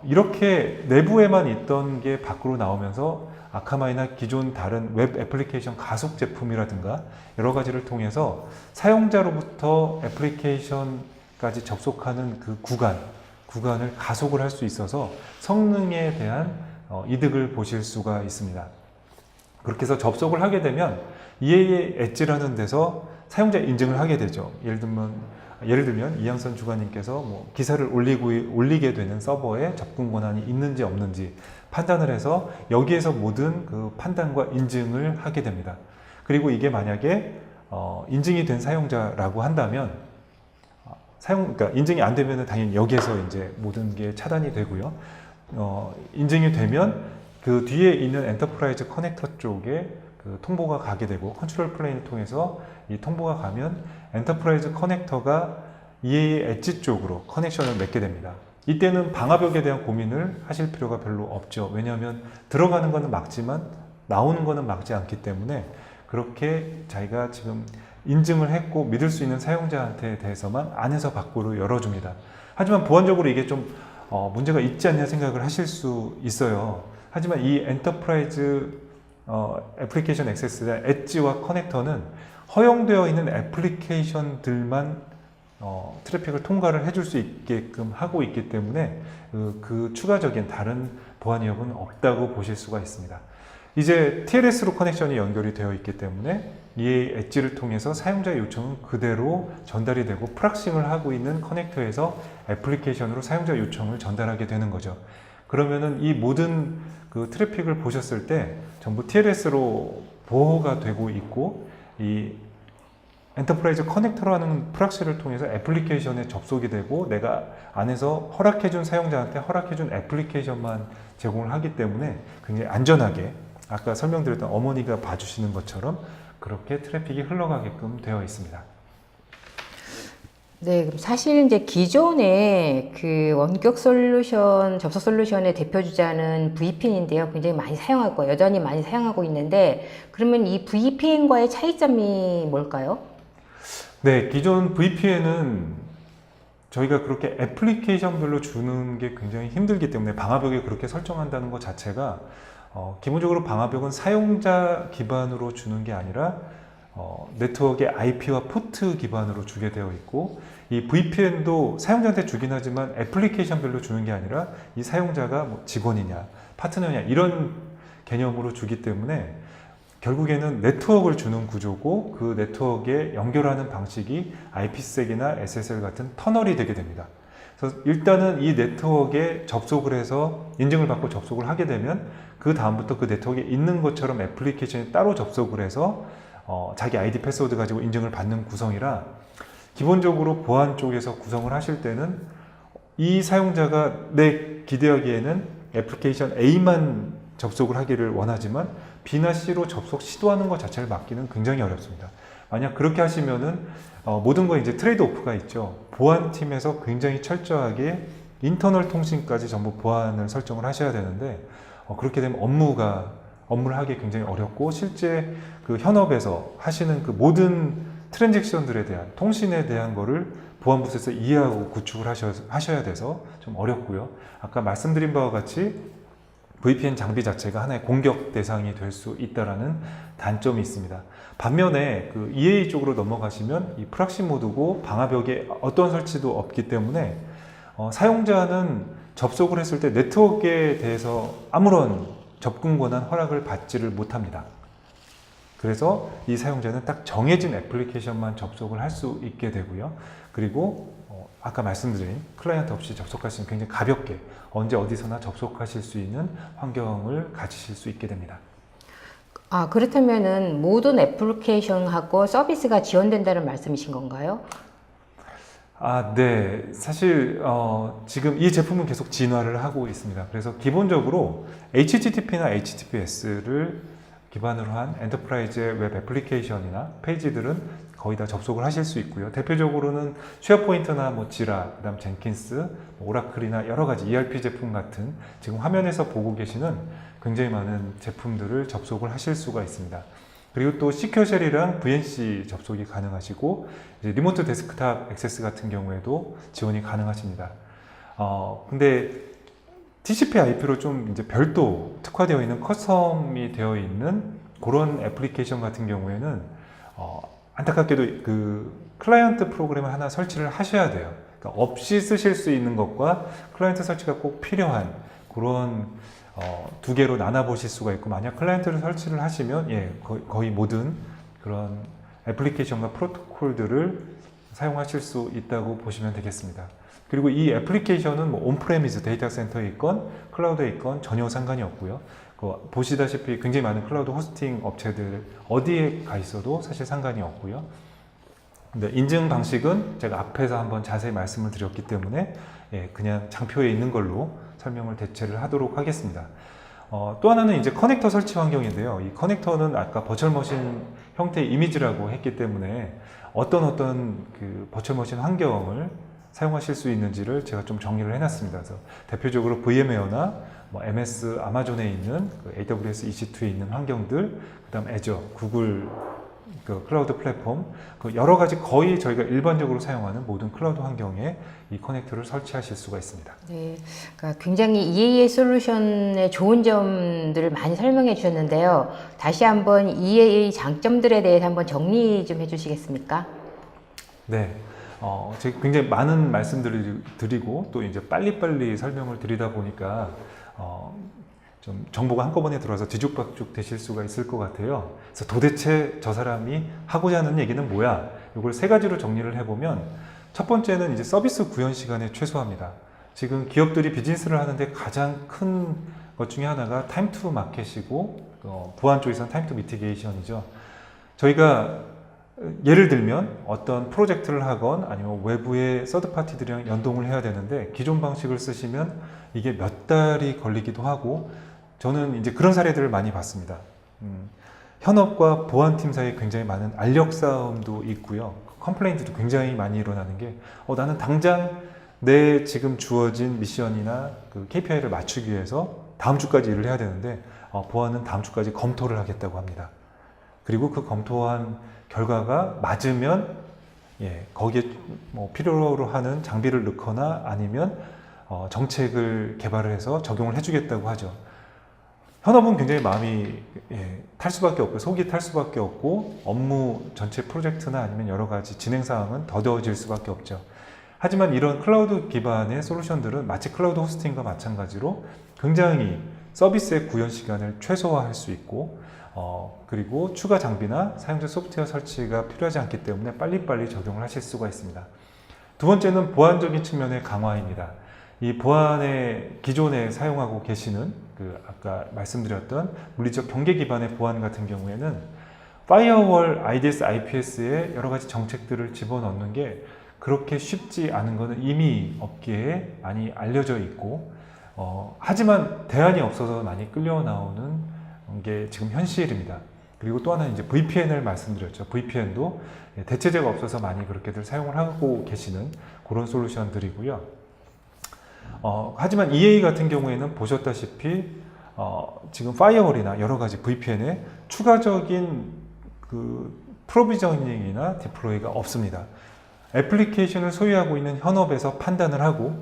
이렇게 내부에만 있던 게 밖으로 나오면서 아카마이나 기존 다른 웹 애플리케이션 가속 제품이라든가 여러 가지를 통해서 사용자로부터 애플리케이션까지 접속하는 그 구간을 가속을 할 수 있어서 성능에 대한 이득을 보실 수가 있습니다. 그렇게 해서 접속을 하게 되면 EA 엣지라는 데서 사용자 인증을 하게 되죠. 예를 들면 이양선 주관님께서 기사를 올리게 되는 서버에 접근 권한이 있는지 없는지 판단을 해서 여기에서 모든 그 판단과 인증을 하게 됩니다. 그리고 이게 만약에 인증이 된 사용자라고 한다면 그러니까 인증이 안 되면 당연히 여기에서 이제 모든 게 차단이 되고요. 인증이 되면 그 뒤에 있는 엔터프라이즈 커넥터 쪽에 그 통보가 가게 되고, 컨트롤 플레인을 통해서 이 통보가 가면 엔터프라이즈 커넥터가 EA 엣지 쪽으로 커넥션을 맺게 됩니다. 이때는 방화벽에 대한 고민을 하실 필요가 별로 없죠. 왜냐하면 들어가는 거는 막지만 나오는 거는 막지 않기 때문에 그렇게 자기가 지금 인증을 했고 믿을 수 있는 사용자한테 대해서만 안에서 밖으로 열어줍니다. 하지만 보안적으로 이게 좀 문제가 있지 않냐 생각을 하실 수 있어요. 하지만 이 엔터프라이즈 애플리케이션 액세스의 엣지와 커넥터는 허용되어 있는 애플리케이션들만 트래픽을 통과를 해줄 수 있게끔 하고 있기 때문에 그 추가적인 다른 보안 위협은 없다고 보실 수가 있습니다. 이제 TLS로 커넥션이 연결이 되어 있기 때문에 이 엣지를 통해서 사용자의 요청은 그대로 전달이 되고, 프락싱을 하고 있는 커넥터에서 애플리케이션으로 사용자 요청을 전달하게 되는 거죠. 그러면은 이 모든 그 트래픽을 보셨을 때 전부 TLS로 보호가 되고 있고, 이 엔터프라이즈 커넥터로 하는 프락시를 통해서 애플리케이션에 접속이 되고 내가 안에서 허락해준 사용자한테 허락해준 애플리케이션만 제공을 하기 때문에 굉장히 안전하게 아까 설명드렸던 어머니가 봐주시는 것처럼 그렇게 트래픽이 흘러가게끔 되어 있습니다. 네, 그럼 사실 이제 기존의 그 원격 솔루션, 접속 솔루션의 대표 주자는 VPN인데요. 굉장히 많이 사용하고, 여전히 많이 사용하고 있는데, 그러면 이 VPN과의 차이점이 뭘까요? 네, 기존 VPN은 저희가 그렇게 애플리케이션별로 주는 게 굉장히 힘들기 때문에 방화벽에 그렇게 설정한다는 것 자체가 기본적으로 방화벽은 사용자 기반으로 주는 게 아니라 네트워크의 IP와 포트 기반으로 주게 되어 있고, 이 VPN도 사용자한테 주긴 하지만 애플리케이션별로 주는 게 아니라 이 사용자가 직원이냐 파트너냐 이런 개념으로 주기 때문에 결국에는 네트워크를 주는 구조고, 그 네트워크에 연결하는 방식이 IPsek이나 SSL 같은 터널이 되게 됩니다. 그래서 일단은 이 네트워크에 접속을 해서 인증을 받고 접속을 하게 되면 그 다음부터 그 네트워크에 있는 것처럼 애플리케이션이 따로 접속을 해서 자기 아이디 패스워드 가지고 인증을 받는 구성이라, 기본적으로 보안 쪽에서 구성을 하실 때는 이 사용자가 내 기대하기에는 애플리케이션 A만 접속을 하기를 원하지만 B나 C로 접속 시도하는 것 자체를 막기는 굉장히 어렵습니다. 만약 그렇게 하시면은 모든 거에 이제 트레이드 오프가 있죠. 보안팀에서 굉장히 철저하게 인터널 통신까지 전부 보안을 설정을 하셔야 되는데, 그렇게 되면 업무를 하기 굉장히 어렵고, 실제 그 현업에서 하시는 그 모든 트랜잭션들에 대한 통신에 대한 거를 보안부서에서 이해하고 구축을 하셔야 돼서 좀 어렵고요. 아까 말씀드린 바와 같이 VPN 장비 자체가 하나의 공격 대상이 될 수 있다라는 단점이 있습니다. 반면에 그 EA 쪽으로 넘어가시면 이 프락시 모드고 방화벽에 어떤 설치도 없기 때문에 사용자는 접속을 했을 때 네트워크에 대해서 아무런 접근 권한 허락을 받지를 못합니다. 그래서 이 사용자는 딱 정해진 애플리케이션만 접속을 할 수 있게 되고요. 그리고 아까 말씀드린 클라이언트 없이 접속할 수 있는 굉장히 가볍게 언제 어디서나 접속하실 수 있는 환경을 가지실 수 있게 됩니다. 아, 그렇다면은 모든 애플리케이션하고 서비스가 지원된다는 말씀이신 건가요? 아, 네. 사실 지금 이 제품은 계속 진화를 하고 있습니다. 그래서 기본적으로 HTTP나 HTTPS를 기반으로 한 엔터프라이즈의 웹 애플리케이션이나 페이지들은 거의 다 접속을 하실 수 있고요. 대표적으로는 쉐어포인트나 뭐 지라, 그다음 젠킨스, 오라클이나 여러 가지 ERP 제품 같은 지금 화면에서 보고 계시는 굉장히 많은 제품들을 접속을 하실 수가 있습니다. 그리고 또 시큐어쉘이랑 VNC 접속이 가능하시고 이제 리모트 데스크탑 액세스 같은 경우에도 지원이 가능하십니다. 근데 TCP/IP로 좀 이제 별도 특화되어 있는 커스텀이 되어 있는 그런 애플리케이션 같은 경우에는 안타깝게도 그 클라이언트 프로그램을 하나 설치를 하셔야 돼요. 그러니까 없이 쓰실 수 있는 것과 클라이언트 설치가 꼭 필요한 그런 두 개로 나눠 보실 수가 있고, 만약 클라이언트를 설치를 하시면 거의 모든 그런 애플리케이션과 프로토콜들을 사용하실 수 있다고 보시면 되겠습니다. 그리고 이 애플리케이션은 뭐 온프레미스 데이터 센터에 있건 클라우드에 있건 전혀 상관이 없고요. 보시다시피 굉장히 많은 클라우드 호스팅 업체들 어디에 가 있어도 사실 상관이 없고요. 근데 인증 방식은 제가 앞에서 한번 자세히 말씀을 드렸기 때문에 그냥 장표에 있는 걸로 설명을 대체를 하도록 하겠습니다. 또 하나는 이제 커넥터 설치 환경인데요. 이 커넥터는 아까 버추얼 머신 형태의 이미지라고 했기 때문에 어떤 그 버추얼 머신 환경을 사용하실 수 있는지를 제가 좀 정리를 해놨습니다. 그래서 대표적으로 VMware나 뭐 MS 아마존에 있는 그 AWS EC2에 있는 환경들, 그다음 애저, 구글 그 클라우드 플랫폼, 그 여러 가지 거의 저희가 일반적으로 사용하는 모든 클라우드 환경에 이 커넥터를 설치하실 수가 있습니다. 네, 그러니까 굉장히 EAA 솔루션의 좋은 점들을 많이 설명해 주셨는데요. 다시 한번 EAA 장점들에 대해서 한번 정리 좀 해주시겠습니까? 네, 제가 굉장히 많은 말씀들을 드리고 또 이제 빨리빨리 설명을 드리다 보니까 좀 정보가 한꺼번에 들어와서 뒤죽박죽 되실 수가 있을 것 같아요. 그래서 도대체 저 사람이 하고자 하는 얘기는 뭐야? 이걸 세 가지로 정리를 해보면, 첫 번째는 이제 서비스 구현 시간을 최소화합니다. 지금 기업들이 비즈니스를 하는데 가장 큰 것 중에 하나가 타임 투 마켓이고, 보안 쪽에서는 타임 투 미티게이션이죠. 저희가 예를 들면 어떤 프로젝트를 하건 아니면 외부의 서드 파티들이랑 연동을 해야 되는데 기존 방식을 쓰시면 이게 몇 달이 걸리기도 하고, 저는 이제 그런 사례들을 많이 봤습니다. 현업과 보안팀 사이에 굉장히 많은 알력 싸움도 있고요. 컴플레인트도 굉장히 많이 일어나는 게 나는 당장 내 지금 주어진 미션이나 그 KPI를 맞추기 위해서 다음 주까지 일을 해야 되는데 보안은 다음 주까지 검토를 하겠다고 합니다. 그리고 그 검토한 결과가 맞으면 거기에 뭐 필요로 하는 장비를 넣거나 아니면 정책을 개발을 해서 적용을 해주겠다고 하죠. 현업은 굉장히 마음이 탈 수밖에 없고 속이 탈 수밖에 없고 업무 전체 프로젝트나 아니면 여러 가지 진행 사항은 더뎌질 수밖에 없죠. 하지만 이런 클라우드 기반의 솔루션들은 마치 클라우드 호스팅과 마찬가지로 굉장히 서비스의 구현 시간을 최소화할 수 있고 그리고 추가 장비나 사용자 소프트웨어 설치가 필요하지 않기 때문에 빨리빨리 적용을 하실 수가 있습니다. 두 번째는 보안적인 측면의 강화입니다. 이 보안의 기존에 사용하고 계시는 그 아까 말씀드렸던 물리적 경계 기반의 보안 같은 경우에는 파이어월, IDS, IPS에 여러 가지 정책들을 집어넣는 게 그렇게 쉽지 않은 것은 이미 업계에 많이 알려져 있고 하지만 대안이 없어서 많이 끌려 나오는 게 지금 현실입니다. 그리고 또 하나는 이제 VPN을 말씀드렸죠. VPN도 대체제가 없어서 많이 그렇게들 사용을 하고 계시는 그런 솔루션들이고요. 하지만 EA 같은 경우에는 보셨다시피 지금 파이어월이나 여러 가지 VPN에 추가적인 그 프로비저닝이나 디플로이가 없습니다. 애플리케이션을 소유하고 있는 현업에서 판단을 하고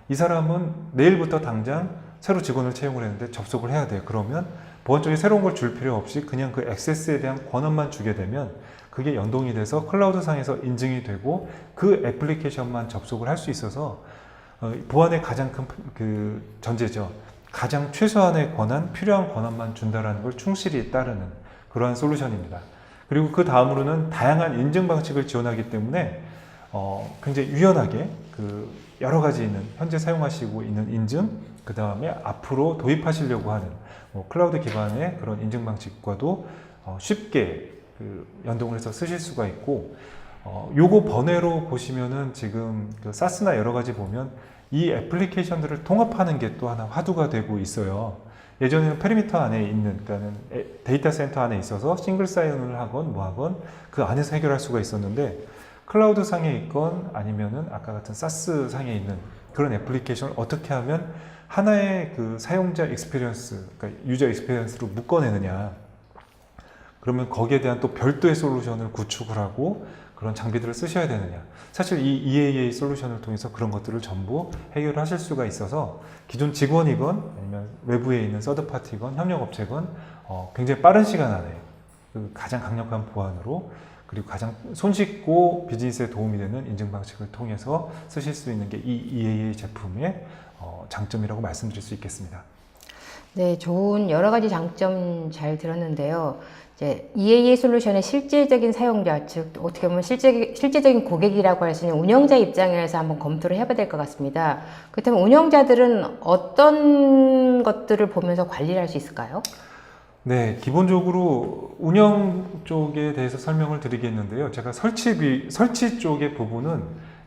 이 사람은 내일부터 당장 새로 직원을 채용을 했는데 접속을 해야 돼요. 그러면 보안 쪽에 새로운 걸 줄 필요 없이 그냥 그 액세스에 대한 권한만 주게 되면 그게 연동이 돼서 클라우드 상에서 인증이 되고 그 애플리케이션만 접속을 할 수 있어서 보안의 가장 큰 그 전제죠. 가장 최소한의 권한, 필요한 권한만 준다라는 걸 충실히 따르는 그러한 솔루션입니다. 그리고 그 다음으로는 다양한 인증 방식을 지원하기 때문에 굉장히 유연하게 그 여러 가지 있는 현재 사용하시고 있는 인증, 그 다음에 앞으로 도입하시려고 하는 클라우드 기반의 그런 인증 방식과도 쉽게 그 연동을 해서 쓰실 수가 있고, 요거 번외로 보시면은 지금 그 사스나 여러 가지 보면 이 애플리케이션들을 통합하는 게 또 하나 화두가 되고 있어요. 예전에는 페리미터 안에 있는, 그러니까는 데이터 센터 안에 있어서 싱글 사인을 하건 뭐 하건 그 안에서 해결할 수가 있었는데, 클라우드 상에 있건 아니면은 아까 같은 사스 상에 있는 그런 애플리케이션을 어떻게 하면 하나의 그 사용자 익스피리언스, 그러니까 유저 익스피리언스로 묶어내느냐. 그러면 거기에 대한 또 별도의 솔루션을 구축을 하고 그런 장비들을 쓰셔야 되느냐. 사실 이 EAA 솔루션을 통해서 그런 것들을 전부 해결하실 수가 있어서 기존 직원이건 아니면 외부에 있는 서드파티건 협력업체건 굉장히 빠른 시간 안에 그 가장 강력한 보안으로 그리고 가장 손쉽고 비즈니스에 도움이 되는 인증 방식을 통해서 쓰실 수 있는 게 이 EAA 제품의 장점이라고 말씀드릴 수 있겠습니다. 네, 좋은 여러 가지 장점 잘 들었는데요. 이제 EAA 솔루션의 실질적인 사용자, 즉 어떻게 보면 실제적인 고객이라고 할 수 있는 운영자 입장에서 한번 검토를 해봐야 될 것 같습니다. 그렇다면 운영자들은 어떤 것들을 보면서 관리를 할 수 있을까요? 네, 기본적으로 운영 쪽에 대해서 설명을 드리겠는데요. 제가 설치 쪽의 부분은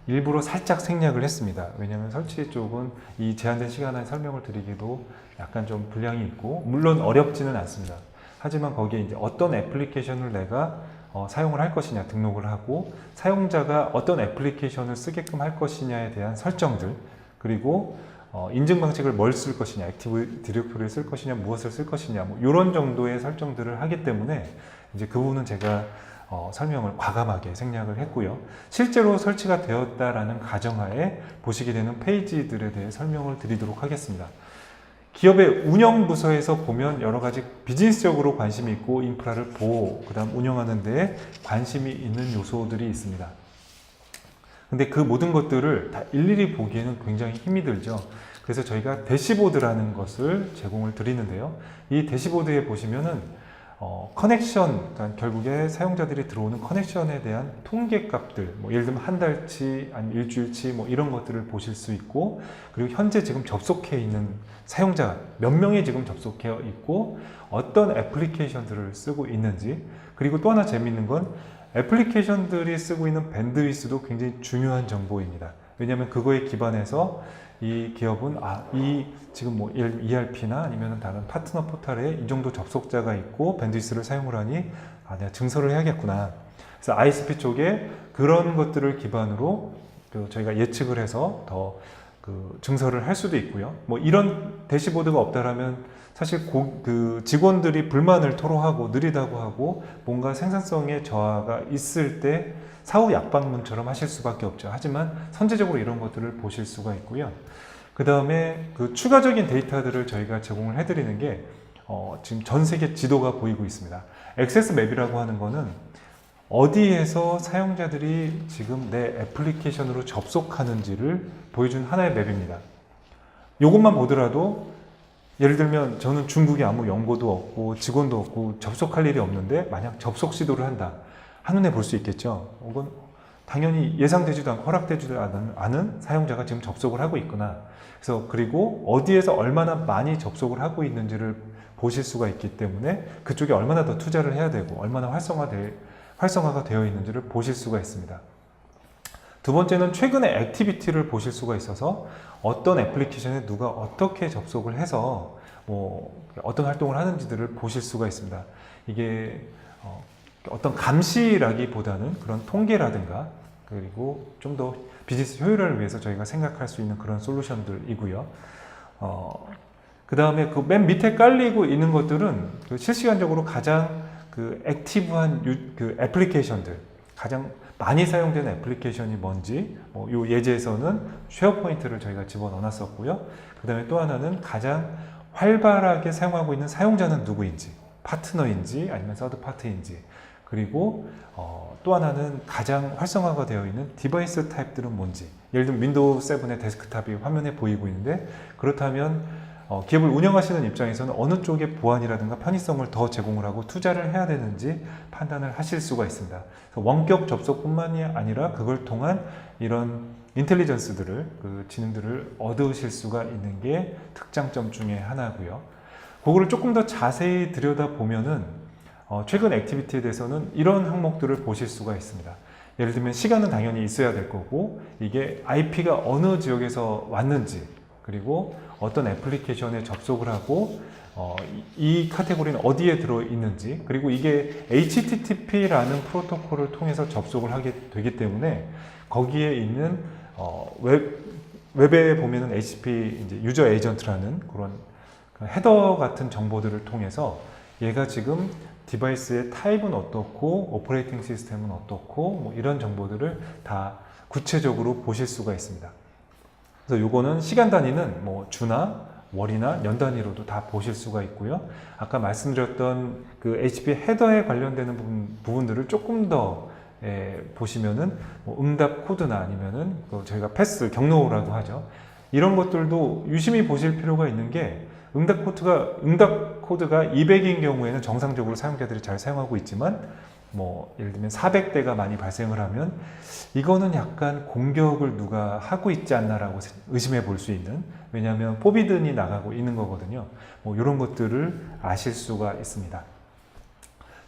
일부러 살짝 생략을 했습니다. 왜냐하면 설치 쪽은 이 제한된 시간 안에 설명을 드리기도 약간 좀 분량이 있고, 물론 어렵지는 않습니다. 하지만 거기에 이제 어떤 애플리케이션을 내가 사용을 할 것이냐 등록을 하고, 사용자가 어떤 애플리케이션을 쓰게끔 할 것이냐에 대한 설정들, 그리고 인증 방식을 뭘 쓸 것이냐, 액티브 디렉토리를 쓸 것이냐, 무엇을 쓸 것이냐, 뭐 이런 정도의 설정들을 하기 때문에 이제 그 부분은 제가 설명을 과감하게 생략을 했고요. 실제로 설치가 되었다라는 가정하에 보시게 되는 페이지들에 대해 설명을 드리도록 하겠습니다. 기업의 운영 부서에서 보면 여러 가지 비즈니스적으로 관심이 있고 인프라를 보호, 그 다음 운영하는 데 관심이 있는 요소들이 있습니다. 근데 그 모든 것들을 다 일일이 보기에는 굉장히 힘이 들죠. 그래서 저희가 대시보드라는 것을 제공을 드리는데요. 이 대시보드에 보시면은 커넥션, 그러니까 결국에 사용자들이 들어오는 커넥션에 대한 통계 값들, 뭐 예를 들면 한 달치, 아니면 일주일치, 뭐 이런 것들을 보실 수 있고, 그리고 현재 지금 접속해 있는 사용자 몇 명이 지금 접속해 있고, 어떤 애플리케이션들을 쓰고 있는지, 그리고 또 하나 재미있는 건 애플리케이션들이 쓰고 있는 밴드위스도 굉장히 중요한 정보입니다. 왜냐하면 그거에 기반해서 이 기업은 이 지금 뭐 ERP나 아니면 다른 파트너 포털에 이 정도 접속자가 있고 밴드위스를 사용을 하니 내가 증설을 해야겠구나. 그래서 ISP 쪽에 그런 것들을 기반으로 저희가 예측을 해서 더 증설을 할 수도 있고요. 뭐 이런 대시보드가 없다라면 사실 그 직원들이 불만을 토로하고 느리다고 하고 뭔가 생산성에 저하가 있을 때 사후 약방문처럼 하실 수밖에 없죠. 하지만 선제적으로 이런 것들을 보실 수가 있고요. 그 다음에 그 추가적인 데이터들을 저희가 제공을 해드리는 게 지금 전 세계 지도가 보이고 있습니다. 액세스 맵이라고 하는 거는 어디에서 사용자들이 지금 내 애플리케이션으로 접속하는지를 보여준 하나의 맵입니다. 이것만 보더라도 예를 들면 저는 중국에 아무 연고도 없고 직원도 없고 접속할 일이 없는데 만약 접속 시도를 한다. 한눈에 볼 수 있겠죠. 이건 당연히 예상되지도 않고 허락되지도 않은 사용자가 지금 접속을 하고 있구나. 그래서 그리고 어디에서 얼마나 많이 접속을 하고 있는지를 보실 수가 있기 때문에 그쪽에 얼마나 더 투자를 해야 되고 얼마나 활성화가 되어 있는지를 보실 수가 있습니다. 두 번째는 최근의 액티비티를 보실 수가 있어서 어떤 애플리케이션에 누가 어떻게 접속을 해서 뭐 어떤 활동을 하는지들을 보실 수가 있습니다. 이게 어떤 감시라기보다는 그런 통계라든가 그리고 좀 더 비즈니스 효율화를 위해서 저희가 생각할 수 있는 그런 솔루션들이고요. 그 다음에 그 맨 밑에 깔리고 있는 것들은 그 실시간적으로 가장 그 액티브한 그 애플리케이션들, 가장 많이 사용되는 애플리케이션이 뭔지, 요 예제에서는 쉐어포인트를 저희가 집어넣어 놨었고요. 그 다음에 또 하나는 가장 활발하게 사용하고 있는 사용자는 누구인지, 파트너인지 아니면 서드 파트인지, 그리고 또 하나는 가장 활성화가 되어 있는 디바이스 타입들은 뭔지. 예를 들면 윈도우 7의 데스크탑이 화면에 보이고 있는데, 그렇다면 기업을 운영하시는 입장에서는 어느 쪽에 보안이라든가 편의성을 더 제공을 하고 투자를 해야 되는지 판단을 하실 수가 있습니다. 그래서 원격 접속뿐만이 아니라 그걸 통한 이런 인텔리전스들을, 그 지능들을 얻으실 수가 있는 게 특장점 중에 하나고요. 그거를 조금 더 자세히 들여다보면은 최근 액티비티에 대해서는 이런 항목들을 보실 수가 있습니다. 예를 들면 시간은 당연히 있어야 될 거고, 이게 IP가 어느 지역에서 왔는지, 그리고 어떤 애플리케이션에 접속을 하고 이 카테고리는 어디에 들어있는지, 그리고 이게 HTTP라는 프로토콜을 통해서 접속을 하게 되기 때문에 거기에 있는 웹에 보면은 HTTP 이제 유저 에이전트라는 그런 헤더 같은 정보들을 통해서 얘가 지금 디바이스의 타입은 어떻고 오퍼레이팅 시스템은 어떻고 이런 정보들을 다 구체적으로 보실 수가 있습니다. 그래서 요거는 시간 단위는 주나 월이나 년 단위로도 다 보실 수가 있고요. 아까 말씀드렸던 그 HTTP 헤더에 관련되는 부분들을 조금 더 보시면은 응답 코드나 아니면은 저희가 패스 경로라고 하죠. 이런 것들도 유심히 보실 필요가 있는 게, 응답 코드가 200인 경우에는 정상적으로 사용자들이 잘 사용하고 있지만, 예를 들면 400대가 많이 발생을 하면 이거는 약간 공격을 누가 하고 있지 않나라고 의심해 볼 수 있는, 왜냐하면 포비든이 나가고 있는 거거든요. 이런 것들을 아실 수가 있습니다.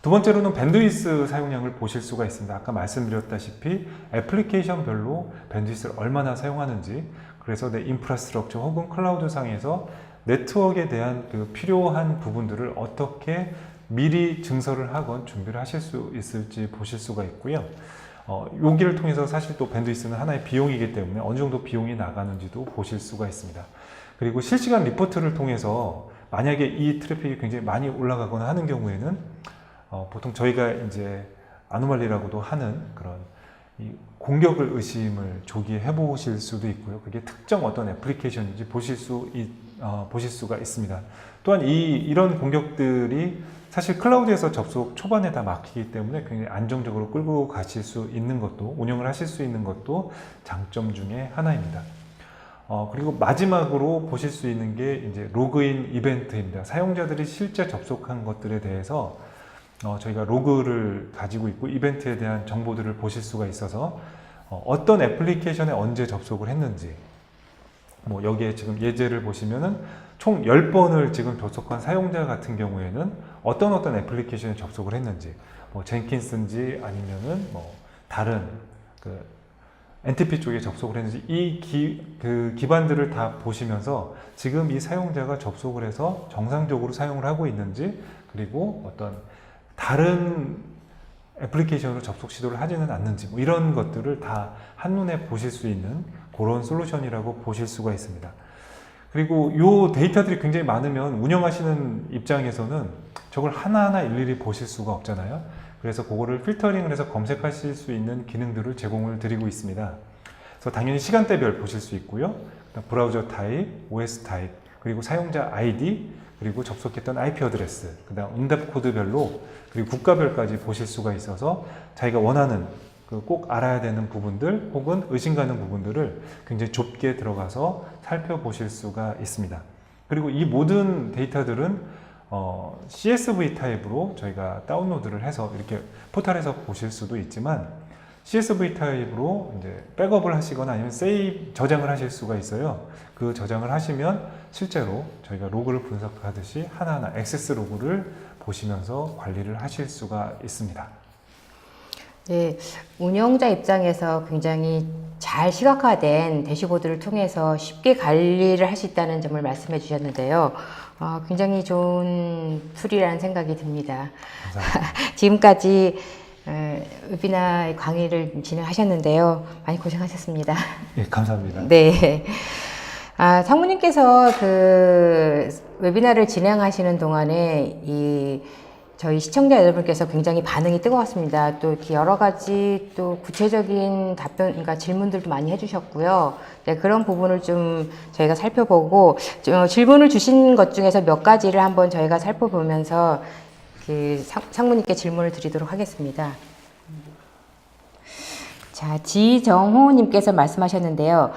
두 번째로는 밴드위스 사용량을 보실 수가 있습니다. 아까 말씀드렸다시피 애플리케이션별로 밴드위스를 얼마나 사용하는지, 그래서 내 인프라스트럭처 혹은 클라우드 상에서 네트워크에 대한 그 필요한 부분들을 어떻게 미리 증설을 하건 준비를 하실 수 있을지 보실 수가 있고요. 여기를 통해서 사실 또 밴드위스는 하나의 비용이기 때문에 어느 정도 비용이 나가는지도 보실 수가 있습니다. 그리고 실시간 리포트를 통해서 만약에 이 트래픽이 굉장히 많이 올라가거나 하는 경우에는 보통 저희가 이제 아노말리라고도 하는 그런 이 공격을 의심을 조기에 해보실 수도 있고요. 그게 특정 어떤 애플리케이션인지 보실 수가 있습니다. 또한 이런 공격들이 사실 클라우드에서 접속 초반에 다 막히기 때문에 굉장히 안정적으로 끌고 가실 수 있는 것도, 운영을 하실 수 있는 것도 장점 중에 하나입니다. 그리고 마지막으로 보실 수 있는 게 이제 로그인 이벤트입니다. 사용자들이 실제 접속한 것들에 대해서 저희가 로그를 가지고 있고 이벤트에 대한 정보들을 보실 수가 있어서 어떤 애플리케이션에 언제 접속을 했는지, 여기에 지금 예제를 보시면은 총 10번을 지금 접속한 사용자 같은 경우에는 어떤 애플리케이션에 접속을 했는지, 젠킨스인지 아니면은 다른 그 NTP 쪽에 접속을 했는지, 이 기반들을 다 보시면서 지금 이 사용자가 접속을 해서 정상적으로 사용을 하고 있는지, 그리고 어떤 다른 애플리케이션으로 접속 시도를 하지는 않는지, 이런 것들을 다 한눈에 보실 수 있는 그런 솔루션이라고 보실 수가 있습니다. 그리고 이 데이터들이 굉장히 많으면 운영하시는 입장에서는 저걸 하나하나 일일이 보실 수가 없잖아요. 그래서 그거를 필터링을 해서 검색하실 수 있는 기능들을 제공을 드리고 있습니다. 그래서 당연히 시간대별 보실 수 있고요. 브라우저 타입, OS 타입, 그리고 사용자 아이디, 그리고 접속했던 IP 어드레스, 그 다음 응답 코드별로, 그리고 국가별까지 보실 수가 있어서 자기가 원하는 꼭 알아야 되는 부분들 혹은 의심 가는 부분들을 굉장히 좁게 들어가서 살펴보실 수가 있습니다. 그리고 이 모든 데이터들은 CSV 타입으로 저희가 다운로드를 해서 이렇게 포털에서 보실 수도 있지만, CSV 타입으로 이제 백업을 하시거나 아니면 저장을 하실 수가 있어요. 그 저장을 하시면 실제로 저희가 로그를 분석하듯이 하나하나 액세스 로그를 보시면서 관리를 하실 수가 있습니다. 네, 운영자 입장에서 굉장히 잘 시각화된 대시보드를 통해서 쉽게 관리를 할 수 있다는 점을 말씀해 주셨는데요. 굉장히 좋은 툴이라는 생각이 듭니다. 지금까지 웨비나 강의를 진행하셨는데요. 많이 고생하셨습니다. 예, 감사합니다. 네. 사모님께서 그 웨비나를 진행하시는 동안에 이 저희 시청자 여러분께서 굉장히 반응이 뜨거웠습니다. 또 이렇게 여러 가지 또 구체적인 답변, 그러니까 질문들도 많이 해주셨고요. 네, 그런 부분을 좀 저희가 살펴보고 질문을 주신 것 중에서 몇 가지를 한번 저희가 살펴보면서 그 상무님께 질문을 드리도록 하겠습니다. 자, 지정호님께서 말씀하셨는데요.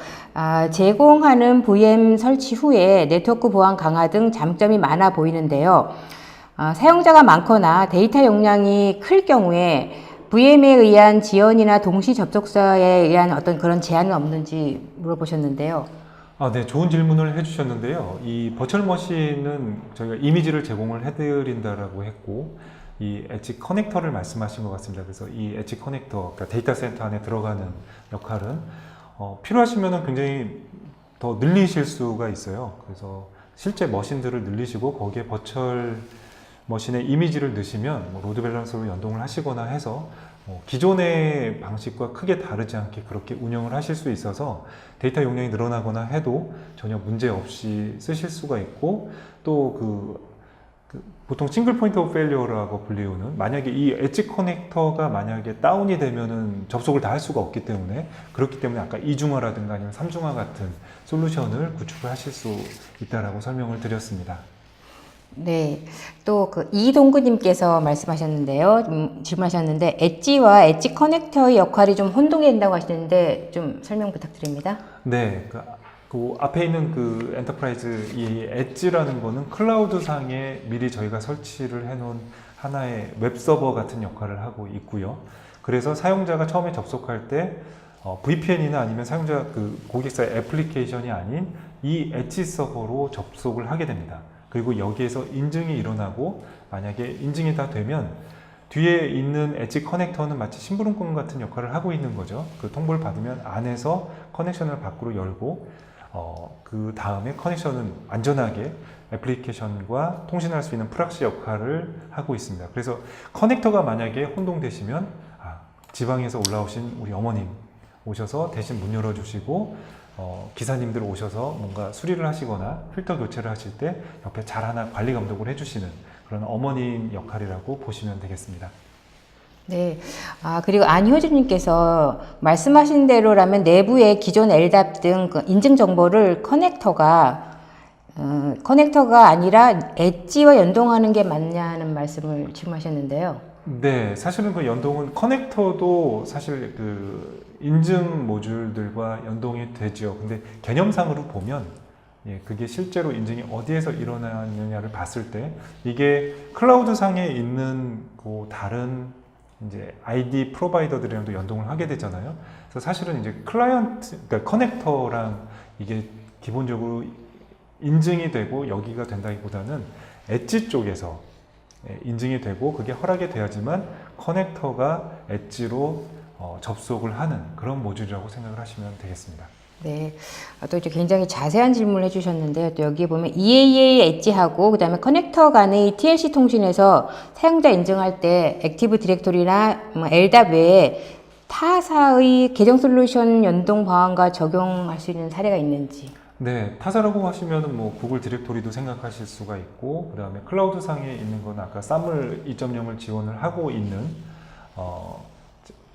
제공하는 VM 설치 후에 네트워크 보안 강화 등 장점이 많아 보이는데요. 사용자가 많거나 데이터 용량이 클 경우에 VM에 의한 지연이나 동시 접속사에 의한 어떤 그런 제한은 없는지 물어보셨는데요. 네, 좋은 질문을 해주셨는데요. 이 버추얼 머신은 저희가 이미지를 제공을 해드린다라고 했고, 이 엣지 커넥터를 말씀하신 것 같습니다. 그래서 이 엣지 커넥터, 그러니까 데이터 센터 안에 들어가는 역할은 필요하시면 굉장히 더 늘리실 수가 있어요. 그래서 실제 머신들을 늘리시고 거기에 버추얼 머신의 이미지를 넣으시면 로드 밸런서로 연동을 하시거나 해서 기존의 방식과 크게 다르지 않게 그렇게 운영을 하실 수 있어서 데이터 용량이 늘어나거나 해도 전혀 문제 없이 쓰실 수가 있고, 또 보통 싱글 포인트 오브 페일리어라고 불리우는, 만약에 이 엣지 커넥터가 만약에 다운이 되면은 접속을 다 할 수가 없기 때문에, 그렇기 때문에 아까 이중화라든가 아니면 삼중화 같은 솔루션을 구축을 하실 수 있다라고 설명을 드렸습니다. 네, 또 이동구님께서 말씀하셨는데요. 질문하셨는데 엣지와 엣지 커넥터의 역할이 좀 혼동이 된다고 하시는데 좀 설명 부탁드립니다. 네, 그 앞에 있는 그 엔터프라이즈 이 엣지라는 거는 클라우드 상에 미리 저희가 설치를 해놓은 하나의 웹 서버 같은 역할을 하고 있고요. 그래서 사용자가 처음에 접속할 때 VPN이나 아니면 사용자 고객사의 애플리케이션이 아닌 이 엣지 서버로 접속을 하게 됩니다. 그리고 여기에서 인증이 일어나고, 만약에 인증이 다 되면 뒤에 있는 엣지 커넥터는 마치 심부름꾼 같은 역할을 하고 있는 거죠. 그 통보를 받으면 안에서 커넥션을 밖으로 열고, 그 다음에 커넥션은 안전하게 애플리케이션과 통신할 수 있는 프락시 역할을 하고 있습니다. 그래서 커넥터가 만약에 혼동되시면 지방에서 올라오신 우리 어머님 오셔서 대신 문 열어주시고, 기사님들 오셔서 뭔가 수리를 하시거나 필터 교체를 하실 때 옆에 잘 하나 관리 감독을 해주시는 그런 어머님 역할이라고 보시면 되겠습니다. 네. 그리고 안효준님께서 말씀하신 대로라면 내부의 기존 LDAP 등 인증 정보를 커넥터가 아니라 엣지와 연동하는 게 맞냐는 말씀을 질문하셨는데요. 네, 사실은 그 연동은 커넥터도 사실 그 인증 모듈들과 연동이 되죠. 근데 개념상으로 보면 그게 실제로 인증이 어디에서 일어나느냐를 봤을 때 이게 클라우드 상에 있는 그 다른 이제 ID 프로바이더들이랑도 연동을 하게 되잖아요. 그래서 사실은 이제 그러니까 커넥터랑 이게 기본적으로 인증이 되고 여기가 된다기보다는 엣지 쪽에서 인증이 되고 그게 허락이 돼야지만 커넥터가 엣지로 접속을 하는 그런 모듈이라고 생각을 하시면 되겠습니다. 네. 또 이제 굉장히 자세한 질문을 해주셨는데요. 또 여기 보면 EAA 엣지하고 그다음에 커넥터 간의 TLC 통신에서 사용자 인증할 때 액티브 디렉토리나 LDAP 외에 타사의 계정 솔루션 연동 방안과 적용할 수 있는 사례가 있는지. 네, 타사라고 하시면은 뭐 구글 디렉토리도 생각하실 수가 있고, 그 다음에 클라우드 상에 있는 건 아까 쌈을 2.0을 지원을 하고 있는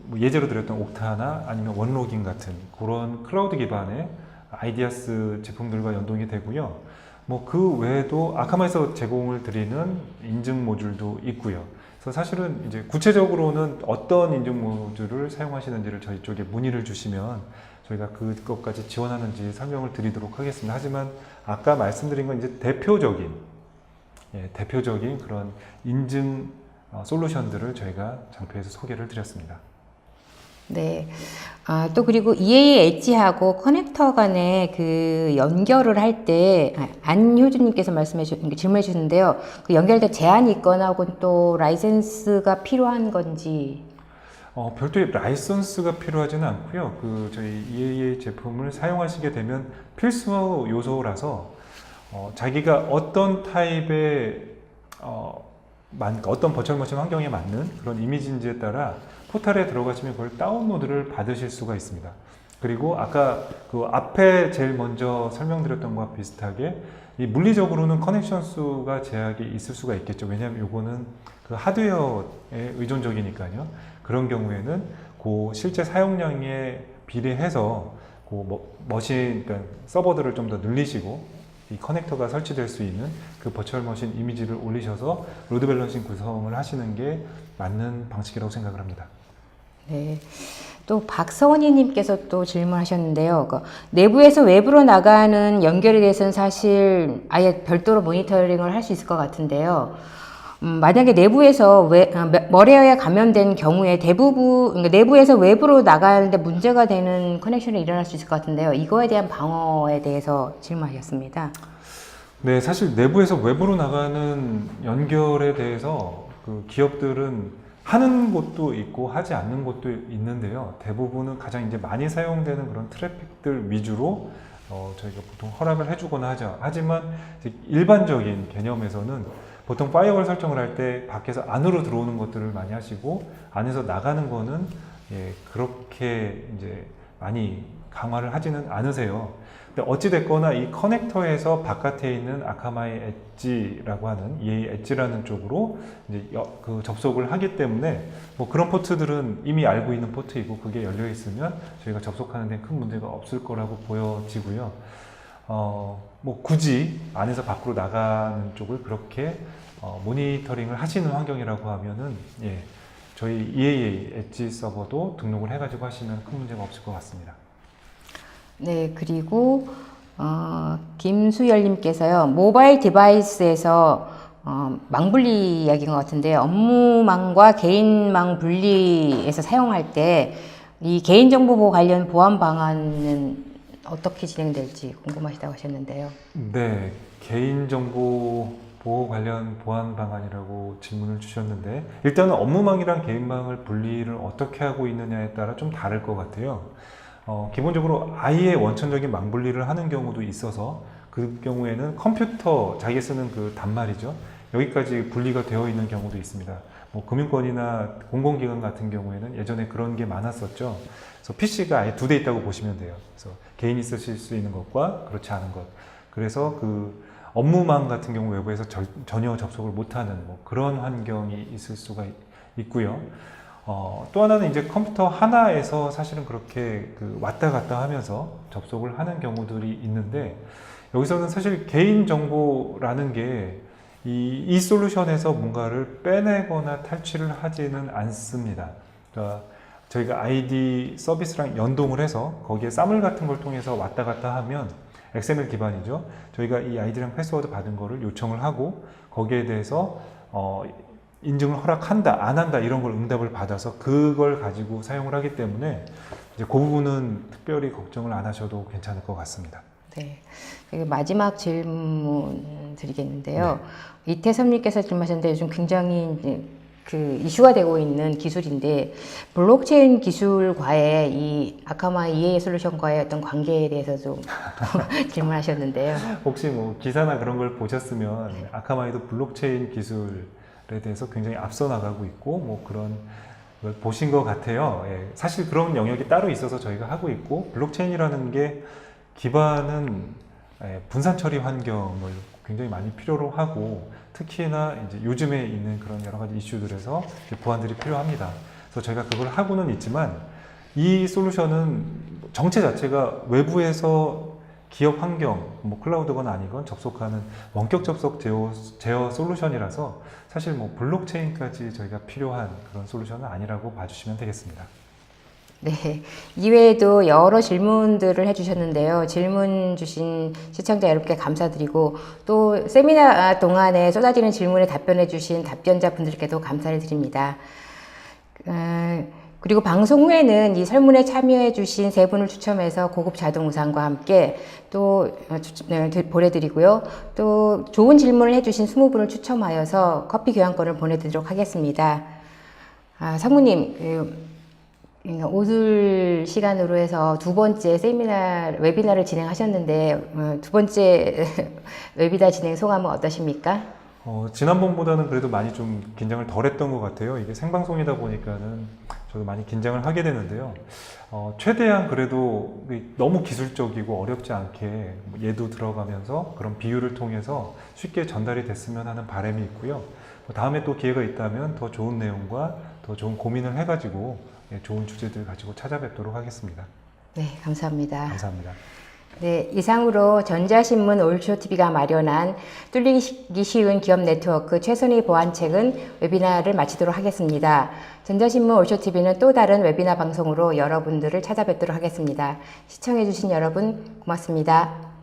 뭐 예제로 드렸던 옥타나 아니면 원로깅 같은 그런 클라우드 기반의 아이디아스 제품들과 연동이 되고요. 뭐 그 외에도 아카마에서 제공을 드리는 인증 모듈도 있고요. 그래서 사실은 이제 구체적으로는 어떤 인증 모듈을 사용하시는지를 저희 쪽에 문의를 주시면 저희가 그것까지 지원하는지 설명을 드리도록 하겠습니다. 하지만 아까 말씀드린 건 이제 대표적인 그런 인증 솔루션들을 저희가 장표에서 소개를 드렸습니다. 네. 또 그리고 EAA 엣지하고 커넥터 간의 그 연결을 할 때 안효준님께서 질문해 주셨는데요. 그 연결될 제한이 있거나 혹은 또 라이센스가 필요한 건지. 별도의 라이선스가 필요하지는 않고요. 저희 EAA 제품을 사용하시게 되면 필수 요소라서 자기가 어떤 타입의 어떤 버추얼 머신 환경에 맞는 그런 이미지인지에 따라 포탈에 들어가시면 그걸 다운로드를 받으실 수가 있습니다. 그리고 아까 그 앞에 제일 먼저 설명드렸던 것과 비슷하게 이 물리적으로는 커넥션 수가 제약이 있을 수가 있겠죠. 왜냐하면 요거는 그 하드웨어에 의존적이니까요. 그런 경우에는 그 실제 사용량에 비례해서 그 머신, 그러니까 서버들을 좀 더 늘리시고 이 커넥터가 설치될 수 있는 그 버추얼 머신 이미지를 올리셔서 로드 밸런싱 구성을 하시는 게 맞는 방식이라고 생각을 합니다. 네. 또 박서원이님께서 또 질문하셨는데요. 내부에서 외부로 나가는 연결에 대해서는 사실 아예 별도로 모니터링을 할 수 있을 것 같은데요. 만약에 내부에서 멀리에 감염된 경우에 대부분 그러니까 내부에서 외부로 나가는데 문제가 되는 커넥션이 일어날 수 있을 것 같은데요. 이거에 대한 방어에 대해서 질문하셨습니다. 네, 사실 내부에서 외부로 나가는 연결에 대해서 그 기업들은 하는 곳도 있고 하지 않는 곳도 있는데요. 대부분은 가장 이제 많이 사용되는 그런 트래픽들 위주로 저희가 보통 허락을 해주거나 하죠. 하지만 일반적인 개념에서는 보통 파이어월 설정을 할 때 밖에서 안으로 들어오는 것들을 많이 하시고 안에서 나가는 거는 그렇게 이제 많이 강화를 하지는 않으세요. 근데 어찌됐거나 이 커넥터에서 바깥에 있는 아카마이 엣지라고 하는 EA 엣지라는 쪽으로 이제 그 접속을 하기 때문에 뭐 그런 포트들은 이미 알고 있는 포트이고 그게 열려 있으면 저희가 접속하는 데 큰 문제가 없을 거라고 보여지고요. 뭐 굳이 안에서 밖으로 나가는 쪽을 그렇게 모니터링을 하시는 환경이라고 하면은 저희 EAA 엣지 서버도 등록을 해가지고 하시면 큰 문제가 없을 것 같습니다. 네, 그리고 김수열님께서요. 모바일 디바이스에서 망분리 이야기인 것 같은데 업무망과 개인망 분리해서 사용할 때 이 개인정보 관련 보안 방안은 어떻게 진행될지 궁금하시다고 하셨는데요. 네, 개인정보 보호 관련 보안 방안이라고 질문을 주셨는데 일단은 업무망이랑 개인망을 분리를 어떻게 하고 있느냐에 따라 좀 다를 것 같아요. 기본적으로 아예 원천적인 망 분리를 하는 경우도 있어서 그 경우에는 컴퓨터, 자기가 쓰는 그 단말이죠. 여기까지 분리가 되어 있는 경우도 있습니다. 뭐 금융권이나 공공기관 같은 경우에는 예전에 그런 게 많았었죠. 그래서 PC가 아예 두 대 있다고 보시면 돼요. 그래서 개인이 쓰실 수 있는 것과 그렇지 않은 것. 그래서 그 업무망 같은 경우 외부에서 전혀 접속을 못하는 뭐 그런 환경이 있을 수가 있고요. 또 하나는 이제 컴퓨터 하나에서 사실은 그렇게 그 왔다 갔다 하면서 접속을 하는 경우들이 있는데 여기서는 사실 개인정보라는 게 이 솔루션에서 뭔가를 빼내거나 탈취를 하지는 않습니다. 그러니까 저희가 아이디 서비스랑 연동을 해서 거기에 사물 같은 걸 통해서 왔다 갔다 하면 XML 기반이죠. 저희가 이 아이디랑 패스워드 받은 거를 요청을 하고 거기에 대해서 인증을 허락한다, 안 한다 이런 걸 응답을 받아서 그걸 가지고 사용을 하기 때문에 이제 그 부분은 특별히 걱정을 안 하셔도 괜찮을 것 같습니다. 네. 마지막 질문 드리겠는데요. 이태섭님께서 질문하셨는데 요즘 굉장히 이제 그 이슈가 되고 있는 기술인데 블록체인 기술과의 이 아카마이 EA 솔루션과의 어떤 관계에 대해서 좀 질문하셨는데요. 혹시 뭐 기사나 그런 걸 보셨으면 아카마이도 블록체인 기술에 대해서 굉장히 앞서 나가고 있고 뭐 그런 걸 보신 것 같아요. 사실 그런 영역이 따로 있어서 저희가 하고 있고 블록체인이라는 게 기반은 분산 처리 환경을 굉장히 많이 필요로 하고 특히나 이제 요즘에 있는 그런 여러 가지 이슈들에서 보안들이 필요합니다. 그래서 저희가 그걸 하고는 있지만 이 솔루션은 정체 자체가 외부에서 기업 환경, 뭐 클라우드건 아니건 접속하는 원격 접속 제어 솔루션이라서 사실 뭐 블록체인까지 저희가 필요한 그런 솔루션은 아니라고 봐주시면 되겠습니다. 네, 이외에도 여러 질문들을 해주셨는데요. 질문 주신 시청자 여러분께 감사드리고 또 세미나 동안에 쏟아지는 질문에 답변해 주신 답변자 분들께도 감사를 드립니다. 그리고 방송 후에는 이 설문에 참여해 주신 세 분을 추첨해서 고급 자동 우산과 함께 또 보내드리고요. 또 좋은 질문을 해주신 20분을 추첨하여서 커피 교환권을 보내드리도록 하겠습니다. 상무님, 오늘 시간으로 해서 두 번째 웨비나를 진행하셨는데 두 번째 웨비나 진행 소감은 어떠십니까? 지난번보다는 그래도 많이 좀 긴장을 덜 했던 것 같아요. 이게 생방송이다 보니까는 저도 많이 긴장을 하게 되는데요. 최대한 그래도 너무 기술적이고 어렵지 않게 뭐 예도 들어가면서 그런 비유를 통해서 쉽게 전달이 됐으면 하는 바람이 있고요. 다음에 또 기회가 있다면 더 좋은 내용과 더 좋은 고민을 해가지고 좋은 주제들 가지고 찾아뵙도록 하겠습니다. 네, 감사합니다. 감사합니다. 네, 이상으로 전자신문 올쇼TV가 마련한 뚫리기 쉬운 기업 네트워크 최선의 보안책은 웨비나를 마치도록 하겠습니다. 전자신문 올쇼TV는 또 다른 웨비나 방송으로 여러분들을 찾아뵙도록 하겠습니다. 시청해주신 여러분 고맙습니다.